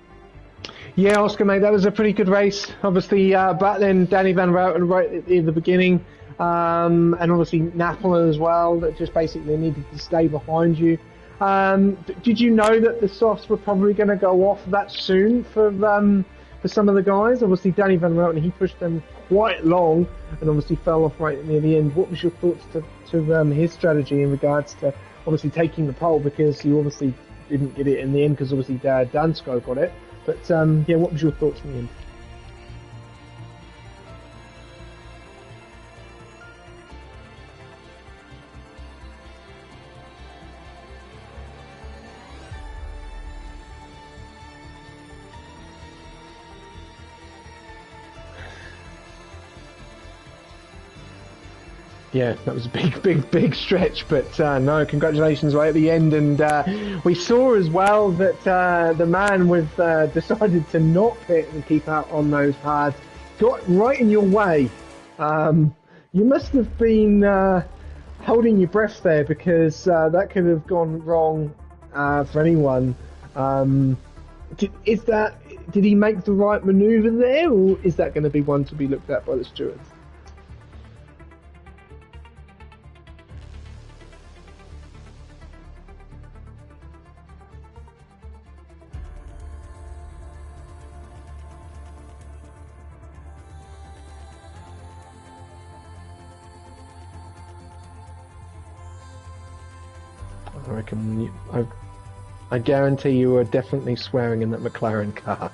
Yeah, Oscar, mate, that was a pretty good race. Obviously, battling Danny Van Routen right at the beginning, and obviously Napoleon as well, that just basically needed to stay behind you. Did you know that the softs were probably going to go off that soon for some of the guys? Obviously, Danny Van Routen, he pushed them quite long and obviously fell off right near the end. What was your thoughts to his strategy in regards to obviously taking the pole, because you obviously didn't get it in the end because obviously Dansko got it. But yeah, what was your thoughts in the end? Yeah, that was a big stretch, but no, congratulations right at the end. And we saw as well that the man with decided to not pit and keep out on those pads got right in your way. You must have been holding your breath there, because that could have gone wrong for anyone. Did he make the right manoeuvre there, or is that going to be one to be looked at by the stewards? I reckon I guarantee you were definitely swearing in that McLaren car.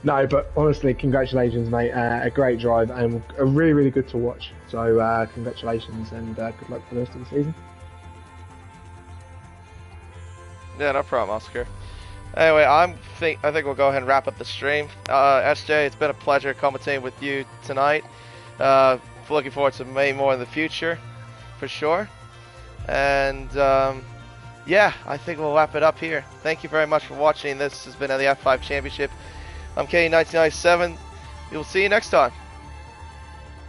No, but honestly, congratulations, mate. A great drive and a really, really good to watch. So, congratulations and good luck for the rest of the season. Yeah, no problem, Oscar. Anyway, I think we'll go ahead and wrap up the stream. SJ, it's been a pleasure commentating with you tonight. Looking forward to many more in the future, for sure. And yeah, I think we'll wrap it up here. Thank you very much for watching. This has been the F5 Championship. I'm K1997. We'll see you next time.